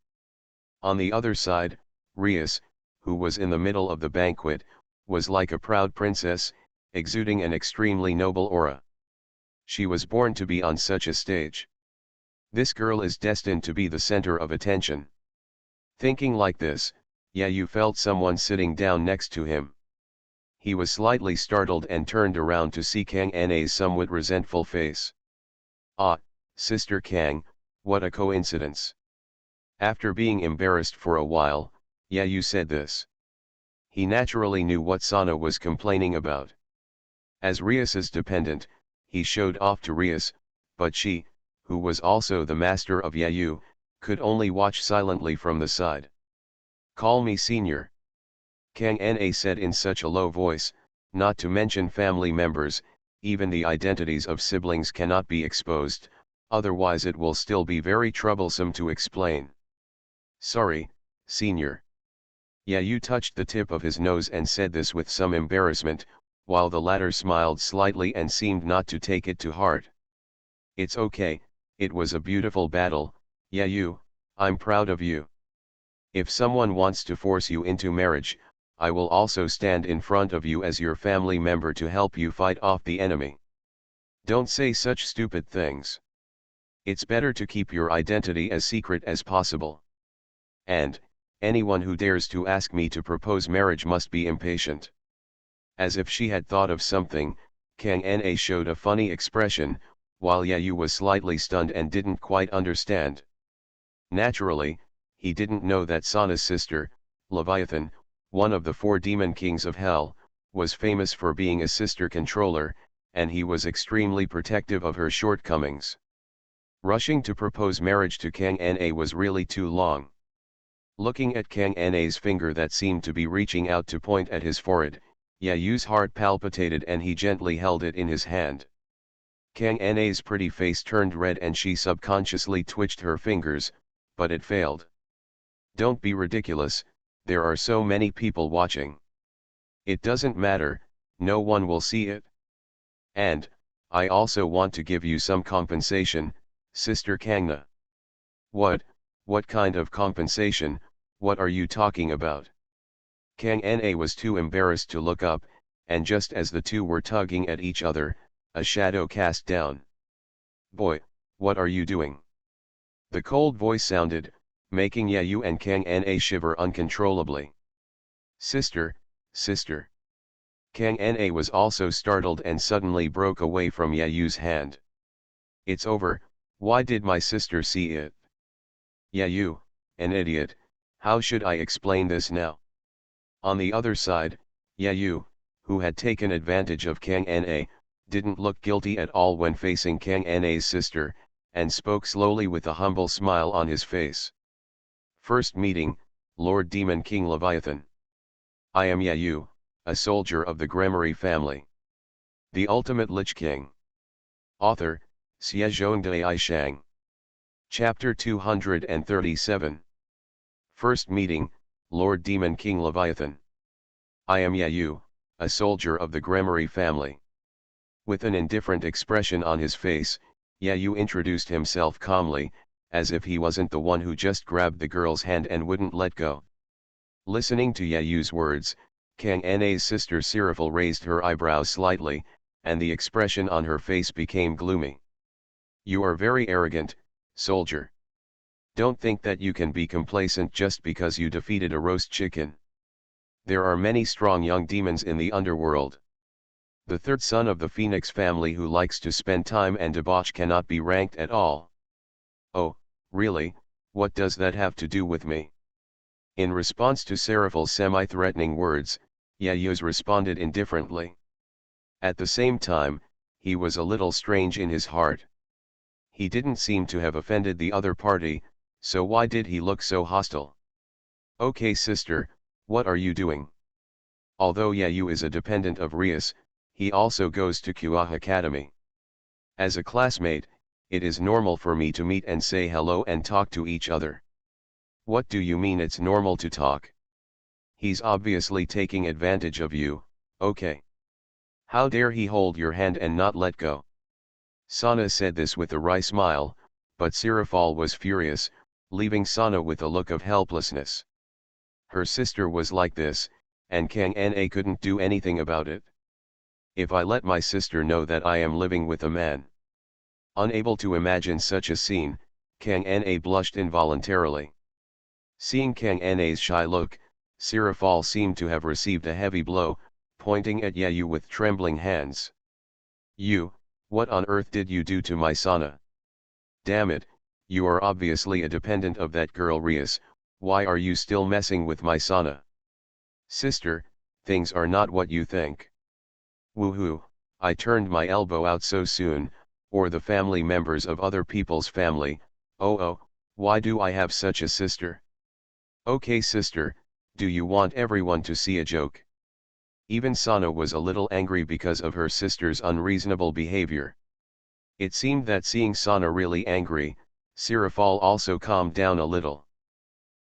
On the other side, Rias, who was in the middle of the banquet, was like a proud princess, exuding an extremely noble aura. She was born to be on such a stage. This girl is destined to be the center of attention. Thinking like this, Yayu felt someone sitting down next to him. He was slightly startled and turned around to see Kang Na's somewhat resentful face. "Ah, Sister Kang, what a coincidence." After being embarrassed for a while, Yayu said this. He naturally knew what Sana was complaining about. As Rias's dependent, he showed off to Rias, but she, who was also the master of Yayu, could only watch silently from the side. "Call me senior," Kang Na said in such a low voice. Not to mention family members, even the identities of siblings cannot be exposed, otherwise it will still be very troublesome to explain. "Sorry, senior." Yayu touched the tip of his nose and said this with some embarrassment, while the latter smiled slightly and seemed not to take it to heart. "It's okay, it was a beautiful battle, Yayu, I'm proud of you. If someone wants to force you into marriage, I will also stand in front of you as your family member to help you fight off the enemy. Don't say such stupid things. It's better to keep your identity as secret as possible. And, anyone who dares to ask me to propose marriage must be impatient." As if she had thought of something, Kang Na showed a funny expression, while Yayu was slightly stunned and didn't quite understand. Naturally, he didn't know that Sana's sister, Leviathan, one of the 4 demon kings of hell, was famous for being a sister controller, and he was extremely protective of her shortcomings. Rushing to propose marriage to Kang Na was really too long. Looking at Kang Na's finger that seemed to be reaching out to point at his forehead, Yayu's heart palpitated and he gently held it in his hand. Kang Na's pretty face turned red and she subconsciously twitched her fingers, but it failed. "Don't be ridiculous, there are so many people watching. It doesn't matter, no one will see it. And, I also want to give you some compensation, Sister Kangna." What kind of compensation, what are you talking about?" Kang Na was too embarrassed to look up, and just as the two were tugging at each other, a shadow cast down. "Boy, what are you doing?" The cold voice sounded, making Yayu and Kang Na shiver uncontrollably. Sister, sister. Kang Na was also startled and suddenly broke away from Yayu's hand. It's over, why did my sister see it? Yayu, an idiot, how should I explain this now? On the other side, Yayu, who had taken advantage of Kang Na, didn't look guilty at all when facing Kang Na's sister, and spoke slowly with a humble smile on his face. First meeting, Lord Demon King Leviathan. I am Yayu, a soldier of the Gremory family. The ultimate Lich King. Author, BasedonanAnime Shang. Chapter 237. First meeting, Lord Demon King Leviathan. I am Yayu, a soldier of the Gremory family. With an indifferent expression on his face, Yayu introduced himself calmly, as if he wasn't the one who just grabbed the girl's hand and wouldn't let go. Listening to Yayu's words, Kang Na's sister Seraphil raised her eyebrows slightly, and the expression on her face became gloomy. You are very arrogant, soldier. Don't think that you can be complacent just because you defeated a roast chicken. There are many strong young demons in the underworld. The third son of the Phoenix family who likes to spend time and debauch cannot be ranked at all. Oh, really, what does that have to do with me? In response to Seraphil's semi-threatening words, Yayu responded indifferently. At the same time, he was a little strange in his heart. He didn't seem to have offended the other party, so why did he look so hostile? Okay sister, what are you doing? Although Yayu is a dependent of Rias, he also goes to Kua Academy. As a classmate, it is normal for me to meet and say hello and talk to each other. What do you mean it's normal to talk? He's obviously taking advantage of you, okay. How dare he hold your hand and not let go? Sana said this with a wry smile, but Seraphil was furious, leaving Sana with a look of helplessness. Her sister was like this, and Kang Na couldn't do anything about it. If I let my sister know that I am living with a man. Unable to imagine such a scene, Kang Na blushed involuntarily. Seeing Kang Na's shy look, Seraphil seemed to have received a heavy blow, pointing at Yayu with trembling hands. You, what on earth did you do to my Sana? Damn it, you are obviously a dependent of that girl Rias, why are you still messing with my Sana? Sister, things are not what you think. Woohoo, I turned my elbow out so soon, or the family members of other people's family, oh, why do I have such a sister? Okay sister, do you want everyone to see a joke? Even Sana was a little angry because of her sister's unreasonable behavior. It seemed that seeing Sana really angry, Seraphil also calmed down a little.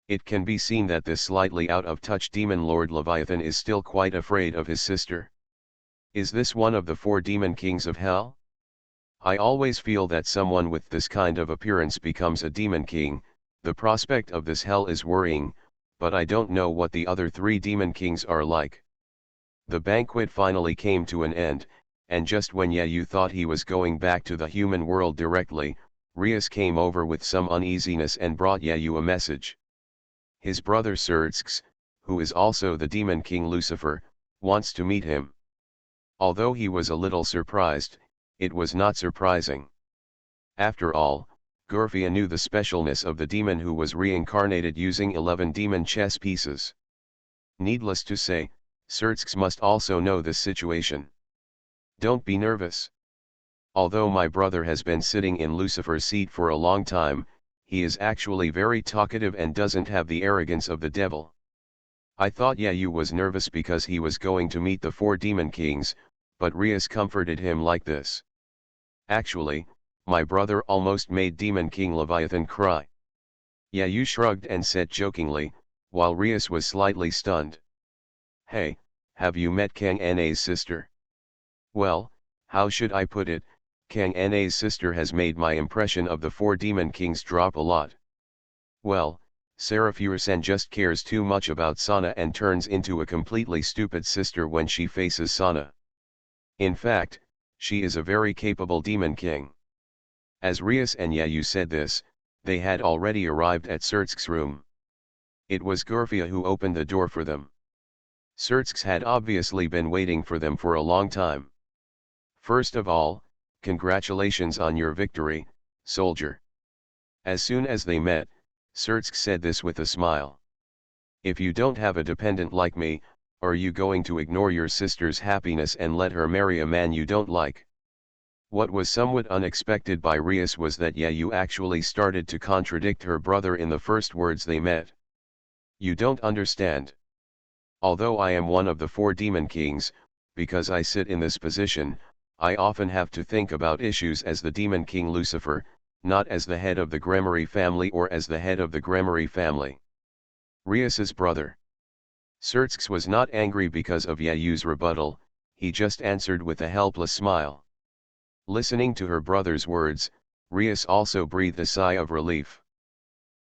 It can be seen that this slightly out-of-touch demon Lord Leviathan is still quite afraid of his sister. Is this one of the 4 demon kings of hell? I always feel that someone with this kind of appearance becomes a demon king. The prospect of this hell is worrying, but I don't know what the other 3 demon kings are like. The banquet finally came to an end, and just when Yayu thought he was going back to the human world directly, Rias came over with some uneasiness and brought Yayu a message. His brother Serdzx, who is also the demon king Lucifer, wants to meet him. Although he was a little surprised, it was not surprising. After all, Gorfia knew the specialness of the demon who was reincarnated using 11 demon chess pieces. Needless to say, Serdzx must also know this situation. Don't be nervous. Although my brother has been sitting in Lucifer's seat for a long time, he is actually very talkative and doesn't have the arrogance of the devil. I thought Yayu was nervous because he was going to meet the 4 demon kings, but Rias comforted him like this. Actually, my brother almost made Demon King Leviathan cry. Yayu shrugged and said jokingly, while Rias was slightly stunned. Hey, have you met Kang Na's sister? Well, how should I put it, Kang Na's sister has made my impression of the 4 demon kings drop a lot. Well, Seraphil just cares too much about Sana and turns into a completely stupid sister when she faces Sana. In fact, she is a very capable demon king. As Rias and Yayu said this, They had already arrived at Surtsk's room. It was Gurfia who opened the door for them. Surtsk had obviously been waiting for them for a long time. First of all, congratulations on your victory, soldier. As soon as they met, Surtsk said this with a smile. If you don't have a dependent like me, are you going to ignore your sister's happiness and let her marry a man you don't like? What was somewhat unexpected by Rias was that Yayu actually started to contradict her brother in the first words they met. You don't understand. Although I am one of the 4 demon kings, because I sit in this position, I often have to think about issues as the demon king Lucifer, not as the head of the Gremory family or as the head of the Gremory family. Rias's brother. Surtsk was not angry because of Yayu's rebuttal, he just answered with a helpless smile. Listening to her brother's words, Rias also breathed a sigh of relief.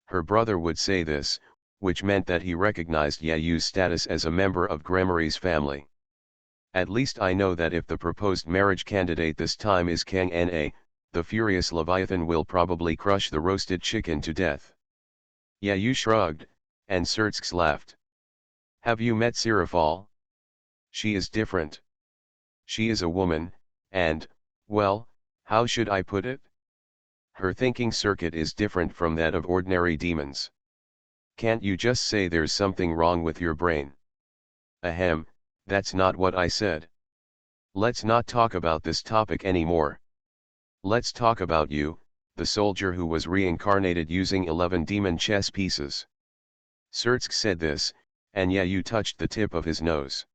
Her brother would say this, which meant that he recognized Yayu's status as a member of Gremory's family. At least I know that if the proposed marriage candidate this time is Kang Na, the furious Leviathan will probably crush the roasted chicken to death. Yayu shrugged, and Surtsk laughed. Have you met Sirafal? She is different. She is a woman, and, well, how should I put it? Her thinking circuit is different from that of ordinary demons. Can't you just say there's something wrong with your brain? Ahem, that's not what I said. Let's not talk about this topic anymore. Let's talk about you, the soldier who was reincarnated using 11 demon chess pieces. Surtsk said this, and Yayu touched the tip of his nose.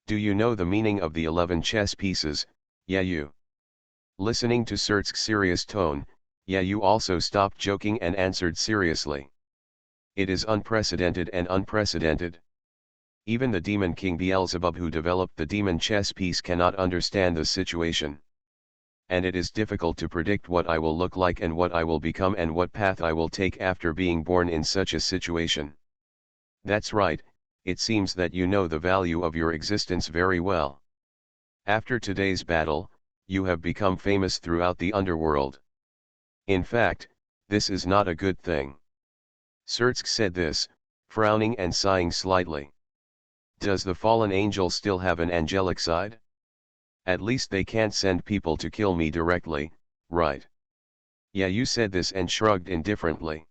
Do you know the meaning of the 11 chess pieces, Yayu? Listening to Surtsk's serious tone, Yayu also stopped joking and answered seriously. It is unprecedented and unprecedented. Even the demon king Beelzebub who developed the demon chess piece cannot understand the situation. And it is difficult to predict what I will look like and what I will become and what path I will take after being born in such a situation. That's right, it seems that you know the value of your existence very well. After today's battle, you have become famous throughout the underworld. In fact, this is not a good thing. Surtsk said this, frowning and sighing slightly. Does the fallen angel still have an angelic side? At least they can't send people to kill me directly, right? Yeah, you said this and shrugged indifferently.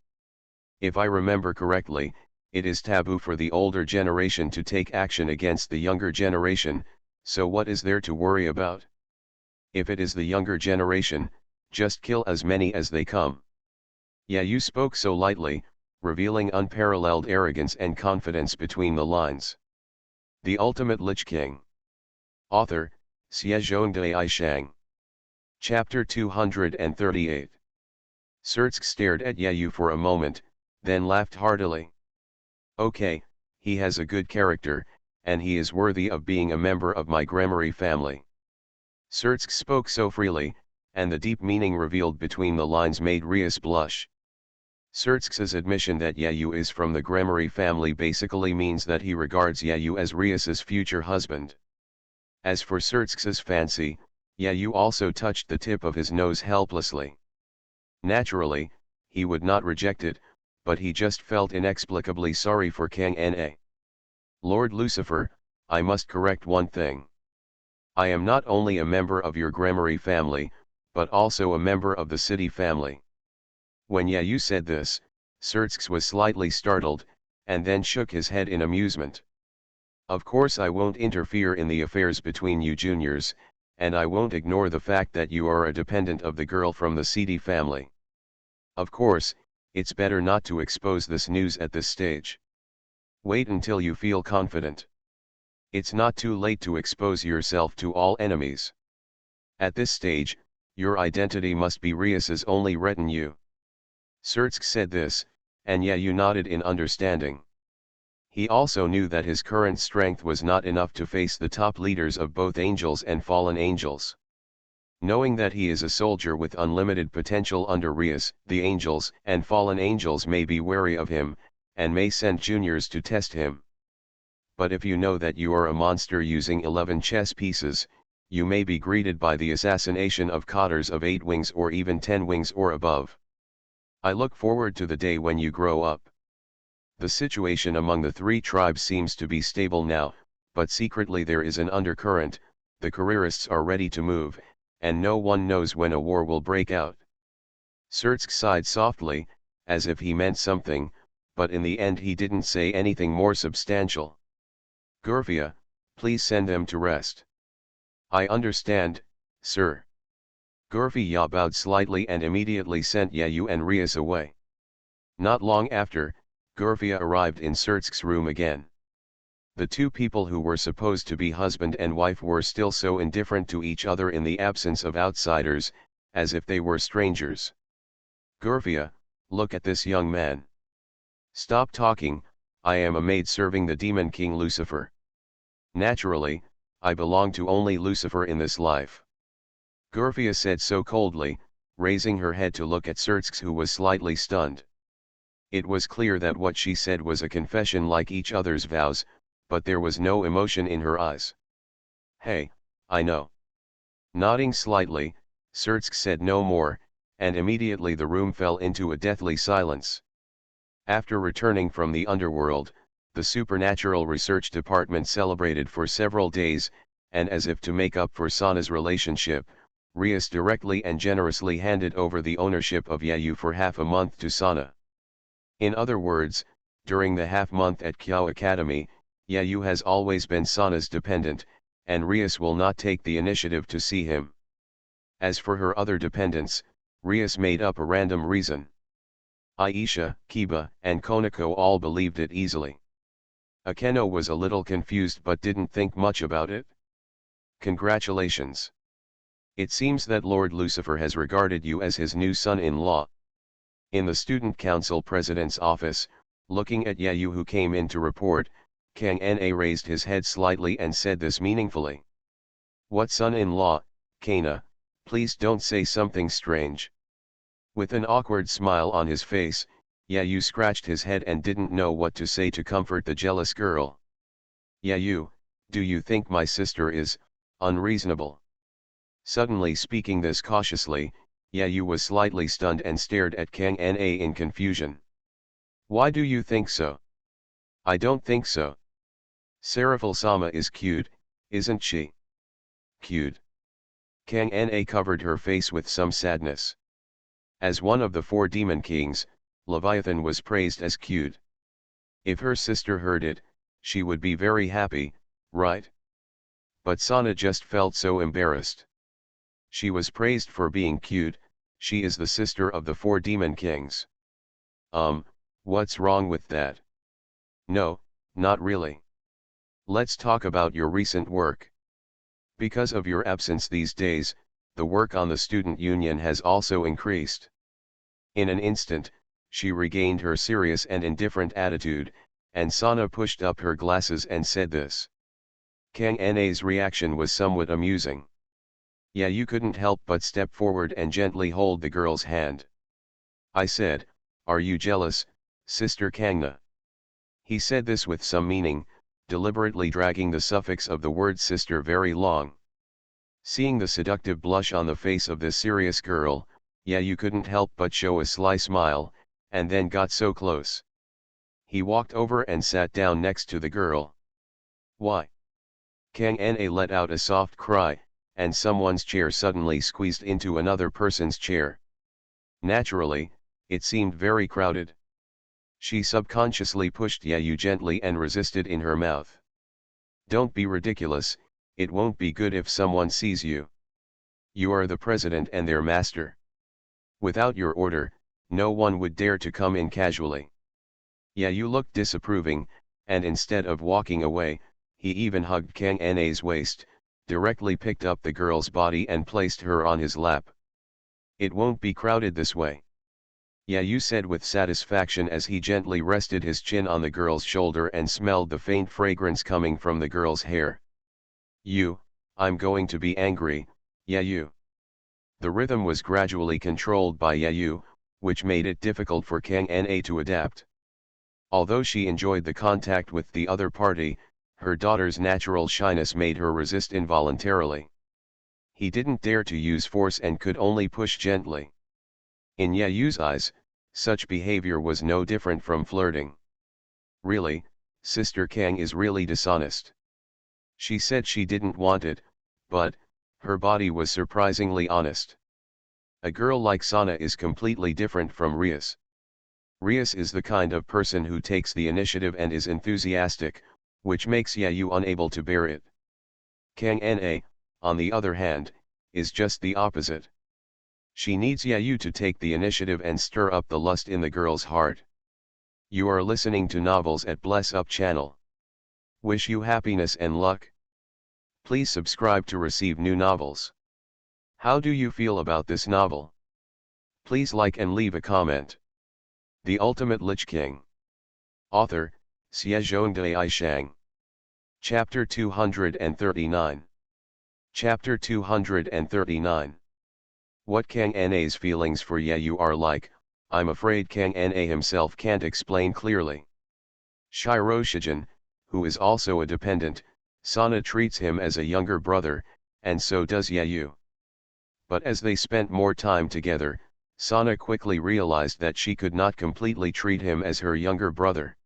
If I remember correctly, it is taboo for the older generation to take action against the younger generation, so what is there to worry about? If it is the younger generation, just kill as many as they come. Yeah, you spoke so lightly, revealing unparalleled arrogance and confidence between the lines. The Ultimate Lich King. Author, Xiezhongdai Shang. Chapter 238. Surtsk stared at Yayu for a moment, then laughed heartily. Okay, he has a good character, and he is worthy of being a member of my Gremory family. Surtsk spoke so freely, and the deep meaning revealed between the lines made Rias blush. Surtsk's admission that Yayu is from the Gremory family basically means that he regards Yayu as Rias's future husband. As for Surtsk's fancy, Yayu also touched the tip of his nose helplessly. Naturally, he would not reject it, but he just felt inexplicably sorry for Kang Na. Lord Lucifer, I must correct one thing. I am not only a member of your Gremory family, but also a member of the city family. When Yayu said this, Surtsk was slightly startled, and then shook his head in amusement. Of course I won't interfere in the affairs between you juniors, and I won't ignore the fact that you are a dependent of the girl from the seedy family. Of course, it's better not to expose this news at this stage. Wait until you feel confident. It's not too late to expose yourself to all enemies. At this stage, your identity must be Rias's only retinue. Surtsk said this, and Yayu nodded in understanding. He also knew that his current strength was not enough to face the top leaders of both angels and fallen angels. Knowing that he is a soldier with unlimited potential under Rias, the angels and fallen angels may be wary of him, and may send juniors to test him. But if you know that you are a monster using 11 chess pieces, you may be greeted by the assassination of cotters of 8 wings or even 10 wings or above. I look forward to the day when you grow up. The situation among the three tribes seems to be stable now, but secretly there is an undercurrent, the careerists are ready to move, and no one knows when a war will break out. Surtsk sighed softly, as if he meant something, but in the end he didn't say anything more substantial. Gurvia, please send them to rest. I understand, sir. Gurvia bowed slightly and immediately sent Yayu and Rias away. Not long after, Gurvia arrived in Surtsk's room again. The two people who were supposed to be husband and wife were still so indifferent to each other in the absence of outsiders, as if they were strangers. Gurvia, look at this young man. Stop talking, I am a maid serving the demon king Lucifer. Naturally, I belong to only Lucifer in this life. Gurvia said so coldly, raising her head to look at Surtsk, who was slightly stunned. It was clear that what she said was a confession like each other's vows, but there was no emotion in her eyes. Hey, I know. Nodding slightly, Surtsk said no more, and immediately the room fell into a deathly silence. After returning from the underworld, the Supernatural Research Department celebrated for several days, and as if to make up for Sana's relationship, Rias directly and generously handed over the ownership of Yayu for half a month to Sana. In other words, during the half-month at Kyo Academy, Yayu has always been Sana's dependent, and Rias will not take the initiative to see him. As for her other dependents, Rias made up a random reason. Aisha, Kiba, and Konako all believed it easily. Akeno was a little confused but didn't think much about it. Congratulations. It seems that Lord Lucifer has regarded you as his new son-in-law. In the student council president's office, looking at Yayu who came in to report, Kang Na raised his head slightly and said this meaningfully. What son-in-law, Kana, please don't say something strange. With an awkward smile on his face, Yayu scratched his head and didn't know what to say to comfort the jealous girl. Yayu, do you think my sister is unreasonable? Suddenly speaking this cautiously, Yayu was slightly stunned and stared at Kang Na in confusion. Why do you think so? I don't think so. Serafil-sama is cute, isn't she? Cute. Kang Na covered her face with some sadness. As one of the four demon kings, Leviathan was praised as cute. If her sister heard it, she would be very happy, right? But Sana just felt so embarrassed. She was praised for being cute, she is the sister of the four demon kings. What's wrong with that? No, not really. Let's talk about your recent work. Because of your absence these days, the work on the student union has also increased. In an instant, she regained her serious and indifferent attitude, and Sana pushed up her glasses and said this. Kang Na's reaction was somewhat amusing. Yeah, you couldn't help but step forward and gently hold the girl's hand. I said, are you jealous, Sister Kangna? He said this with some meaning, deliberately dragging the suffix of the word sister very long. Seeing the seductive blush on the face of this serious girl, yeah, you couldn't help but show a sly smile, and then got so close. He walked over and sat down next to the girl. Why? Kang Na let out a soft cry, and someone's chair suddenly squeezed into another person's chair. Naturally, it seemed very crowded. She subconsciously pushed Yayu gently and resisted in her mouth. Don't be ridiculous, it won't be good if someone sees you. You are the president and their master. Without your order, no one would dare to come in casually. Yayu looked disapproving, and instead of walking away, he even hugged Kang Na's waist, directly picked up the girl's body and placed her on his lap. It won't be crowded this way. Yayu said with satisfaction as he gently rested his chin on the girl's shoulder and smelled the faint fragrance coming from the girl's hair. I'm going to be angry, Yayu. The rhythm was gradually controlled by Yayu, which made it difficult for Kang Na to adapt. Although she enjoyed the contact with the other party, her daughter's natural shyness made her resist involuntarily. He didn't dare to use force and could only push gently. In Yayu's eyes, Such behavior was no different from flirting. Really, Sister Kang is really dishonest. She said she didn't want it, but her body was surprisingly honest. A girl like Sana is completely different from Rias. Rias is the kind of person who takes the initiative and is enthusiastic, which makes Yayu unable to bear it. Kang Na, on the other hand, is just the opposite. She needs Yayu to take the initiative and stir up the lust in the girl's heart. You are listening to Novels at Bless Up channel. Wish you happiness and luck. Please subscribe to receive new novels. How do you feel about this novel? Please like and leave a comment. The Ultimate Lich King. Author, Xiezhongdai Shang. Chapter 239. Chapter 239. What Kang Na's feelings for Yayu are like, I'm afraid Kang Na himself can't explain clearly. Shiro Shijin, who is also a dependent, Sana treats him as a younger brother, and so does Yayu. But as they spent more time together, Sana quickly realized that she could not completely treat him as her younger brother.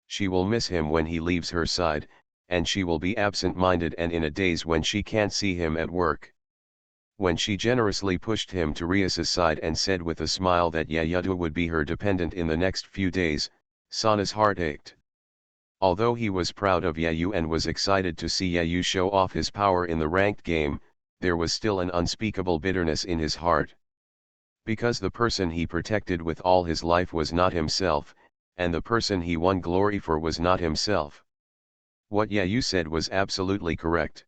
She will miss him when he leaves her side, and she will be absent-minded and in a daze when she can't see him at work. When she generously pushed him to Rias's side and said with a smile that Yayudu would be her dependent in the next few days, Sana's heart ached. Although he was proud of Yayu and was excited to see Yayu show off his power in the ranked game, there was still an unspeakable bitterness in his heart. Because the person he protected with all his life was not himself, and the person he won glory for was not himself. What Yayu said was absolutely correct.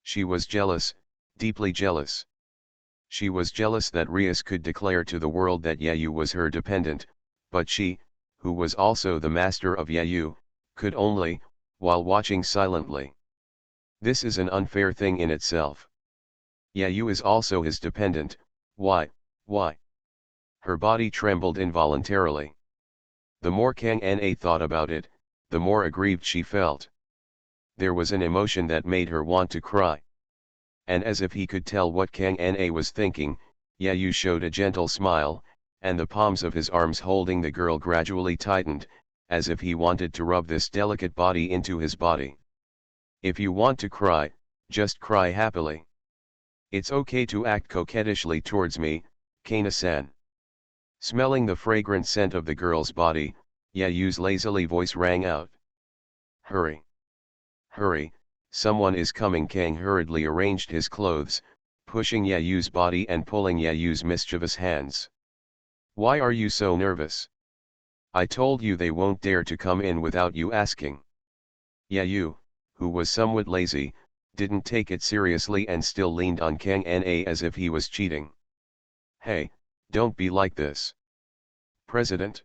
She was jealous, deeply jealous. She was jealous that Rias could declare to the world that Yayu was her dependent, but she, who was also the master of Yayu, could only, while watching silently. This is an unfair thing in itself. Yayu is also his dependent, why? Her body trembled involuntarily. The more Kang Na thought about it, the more aggrieved she felt. There was an emotion that made her want to cry. And as if he could tell what Kang Na was thinking, Yayu showed a gentle smile, and the palms of his arms holding the girl gradually tightened, as if he wanted to rub this delicate body into his body. If you want to cry, just cry happily. It's okay to act coquettishly towards me, Kana-san. Smelling the fragrant scent of the girl's body, Yayu's lazily voice rang out. Hurry! Hurry, someone is coming. Kang hurriedly arranged his clothes, pushing Yayu's body and pulling Yayu's mischievous hands. Why are you so nervous? I told you they won't dare to come in without you asking. Yayu, who was somewhat lazy, didn't take it seriously and still leaned on Kang Na as if he was cheating. Hey, don't be like this. President?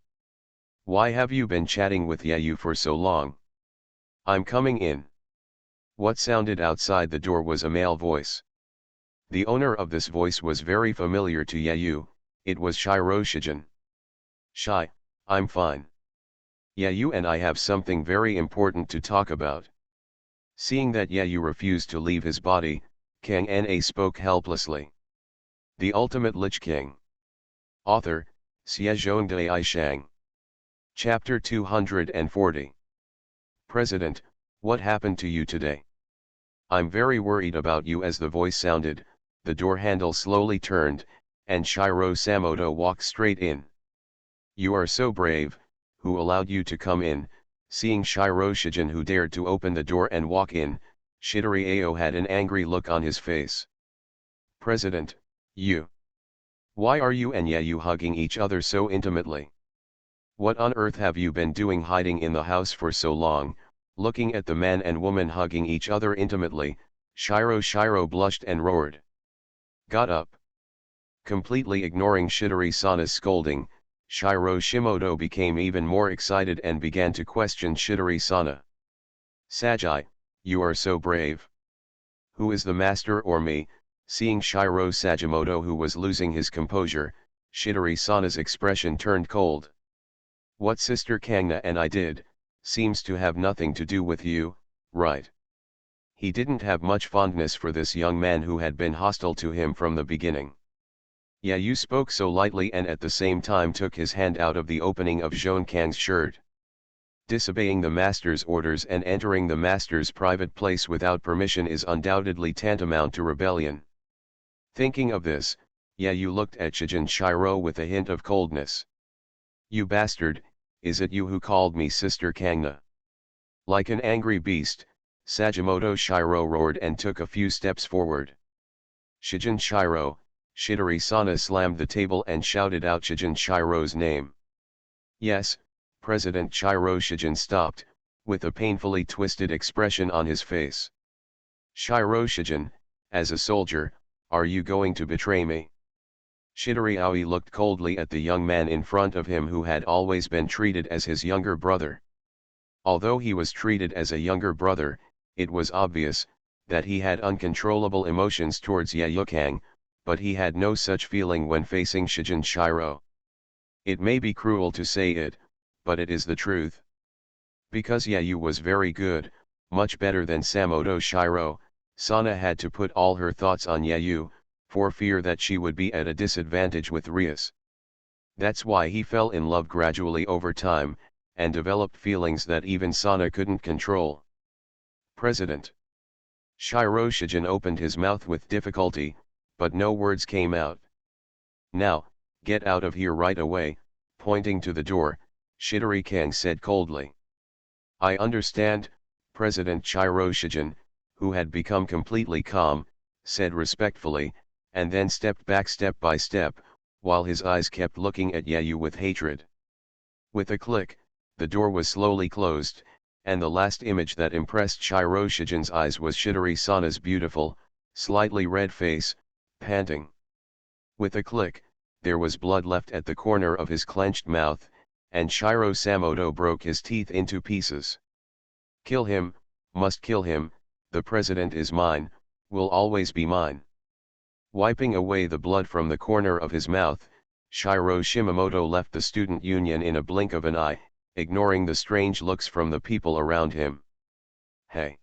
Why have you been chatting with Yayu for so long? I'm coming in. What sounded outside the door was a male voice. The owner of this voice was very familiar to Yayu, it was Shiro Shijin. Shai, I'm fine. Yayu and I have something very important to talk about. Seeing that Yayu refused to leave his body, Kang Na spoke helplessly. The Ultimate Lich King. Author, Xiezhongdai Shang. Chapter 240. President, what happened to you today? I'm very worried about you. As the voice sounded, the door handle slowly turned, and Shiro Samoto walked straight in. You are so brave, who allowed you to come in? Seeing Shiro Shijin who dared to open the door and walk in, Shidori Ao had an angry look on his face. President, you. Why are you and Yayu hugging each other so intimately? What on earth have you been doing hiding in the house for so long? Looking at the man and woman hugging each other intimately, Shiro blushed and roared. Got up. Completely ignoring Shidori-sana's scolding, Shiro Shimoto became even more excited and began to question Shidori-sana. Sajai, you are so brave. Who is the master or me? Seeing Shiro Sajimoto who was losing his composure, Shidori-sana's expression turned cold. What Sister Kangna and I did, seems to have nothing to do with you, right? He didn't have much fondness for this young man who had been hostile to him from the beginning. Yayu spoke so lightly and at the same time took his hand out of the opening of Zhong Kang's shirt. Disobeying the master's orders and entering the master's private place without permission is undoubtedly tantamount to rebellion. Thinking of this, Yayu looked at Shijin Shiro with a hint of coldness. "You bastard, is it you who called me Sister Kangna?" Like an angry beast, Sajimoto Shiro roared and took a few steps forward. "Shijin Shiro," Shidori Sana slammed the table and shouted out Shijin Shiro's name. "Yes, President Shiro." Shijin stopped, with a painfully twisted expression on his face. "Shiro Shijin, as a soldier, are you going to betray me?" Shidori Aoi looked coldly at the young man in front of him who had always been treated as his younger brother. Although he was treated as a younger brother, it was obvious that he had uncontrollable emotions towards Yayukang, but he had no such feeling when facing Shijin Shiro. It may be cruel to say it, but it is the truth. Because Yayu was very good, much better than Samoto Shiro, Sana had to put all her thoughts on Yayu, for fear that she would be at a disadvantage with Rias. That's why he fell in love gradually over time, and developed feelings that even Sana couldn't control. "President." Shiro Shijin opened his mouth with difficulty, but no words came out. "Now, get out of here right away," pointing to the door, Shidori Kang said coldly. "I understand," President Shiro Shijin, who had become completely calm, said respectfully, and then stepped back step by step, while his eyes kept looking at Yayu with hatred. With a click, the door was slowly closed, and the last image that impressed Shiro Shijin's eyes was Shidori Sana's beautiful, slightly red face, panting. With a click, there was blood left at the corner of his clenched mouth, and Shiro Samoto broke his teeth into pieces. "Kill him, must kill him, the president is mine, will always be mine." Wiping away the blood from the corner of his mouth, Shiro Shimamoto left the student union in a blink of an eye, ignoring the strange looks from the people around him. "Hey!"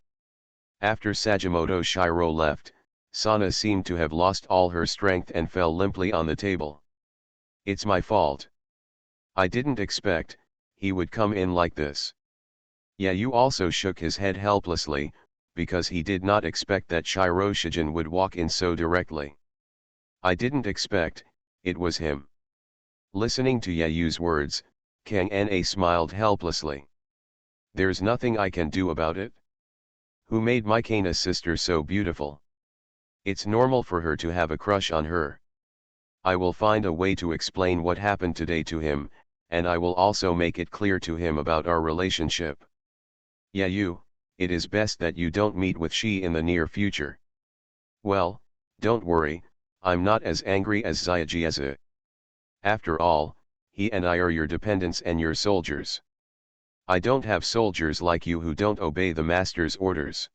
After Sajimoto Shiro left, Sana seemed to have lost all her strength and fell limply on the table. "It's my fault. I didn't expect he would come in like this." Yayu also shook his head helplessly, because he did not expect that Shiro Shijin would walk in so directly. "I didn't expect it was him." Listening to Yayu's words, Kang Na smiled helplessly. "There's nothing I can do about it. Who made my Kana sister so beautiful? It's normal for her to have a crush on her. I will find a way to explain what happened today to him, and I will also make it clear to him about our relationship. Yayu, it is best that you don't meet with she in the near future." "Well, don't worry, I'm not as angry as Zyujiazu. After all, he and I are your dependents and your soldiers. I don't have soldiers like you who don't obey the master's orders.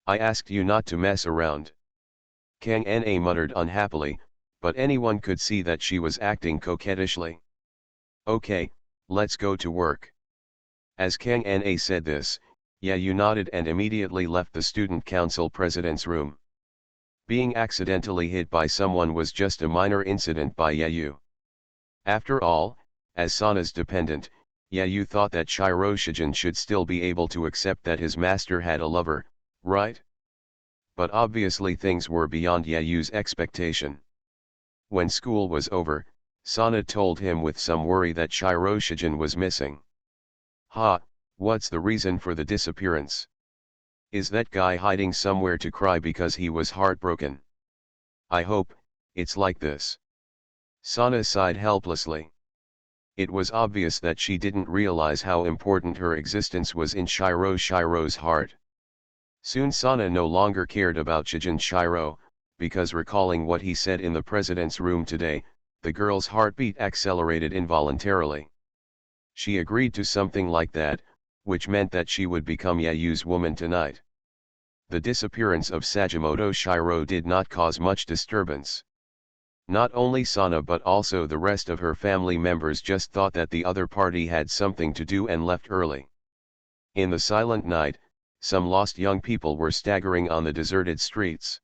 I asked you not to mess around." Kang Na muttered unhappily, but anyone could see that she was acting coquettishly. "Okay, let's go to work." As Kang Na said this, Yayu nodded and immediately left the student council president's room. Being accidentally hit by someone was just a minor incident by Yayu. After all, as Sana's dependent, Yayu thought that Shiro Shijin should still be able to accept that his master had a lover, right? But obviously things were beyond Yayu's expectation. When school was over, Sana told him with some worry that Shiro Shijin was missing. "Ha, what's the reason for the disappearance? Is that guy hiding somewhere to cry because he was heartbroken? I hope it's like this." Sana sighed helplessly. It was obvious that she didn't realize how important her existence was in Shiro's heart. Soon Sana no longer cared about Shijin Shiro, because recalling what he said in the president's room today, the girl's heartbeat accelerated involuntarily. She agreed to something like that, which meant that she would become Yayu's woman tonight. The disappearance of Sajimoto Shiro did not cause much disturbance. Not only Sana but also the rest of her family members just thought that the other party had something to do and left early. In the silent night, some lost young people were staggering on the deserted streets.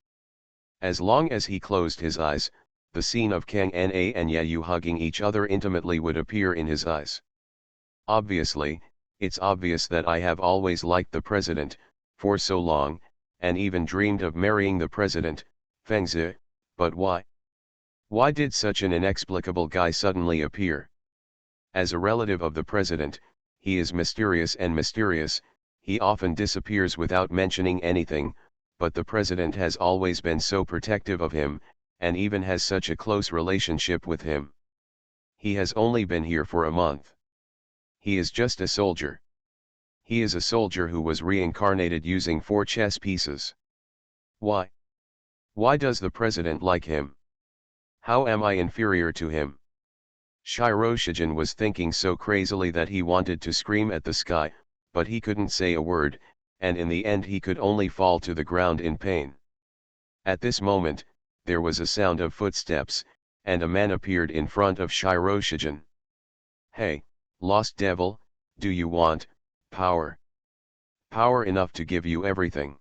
As long as he closed his eyes, the scene of Kang Na and Yayu hugging each other intimately would appear in his eyes. Obviously, it's obvious that I have always liked the president, for so long, and even dreamed of marrying the president, Fengzi, but why? Why did such an inexplicable guy suddenly appear? As a relative of the president, he is mysterious and mysterious, he often disappears without mentioning anything, but the president has always been so protective of him, and even has such a close relationship with him. He has only been here for a month. He is just a soldier. He is a soldier who was reincarnated using 4 chess pieces. Why? Why does the president like him? How am I inferior to him? Shiroshigen was thinking so crazily that he wanted to scream at the sky, but he couldn't say a word, and in the end he could only fall to the ground in pain. At this moment, there was a sound of footsteps, and a man appeared in front of Shiroshigen. Hey, lost devil, do you want power? Power enough to give you everything.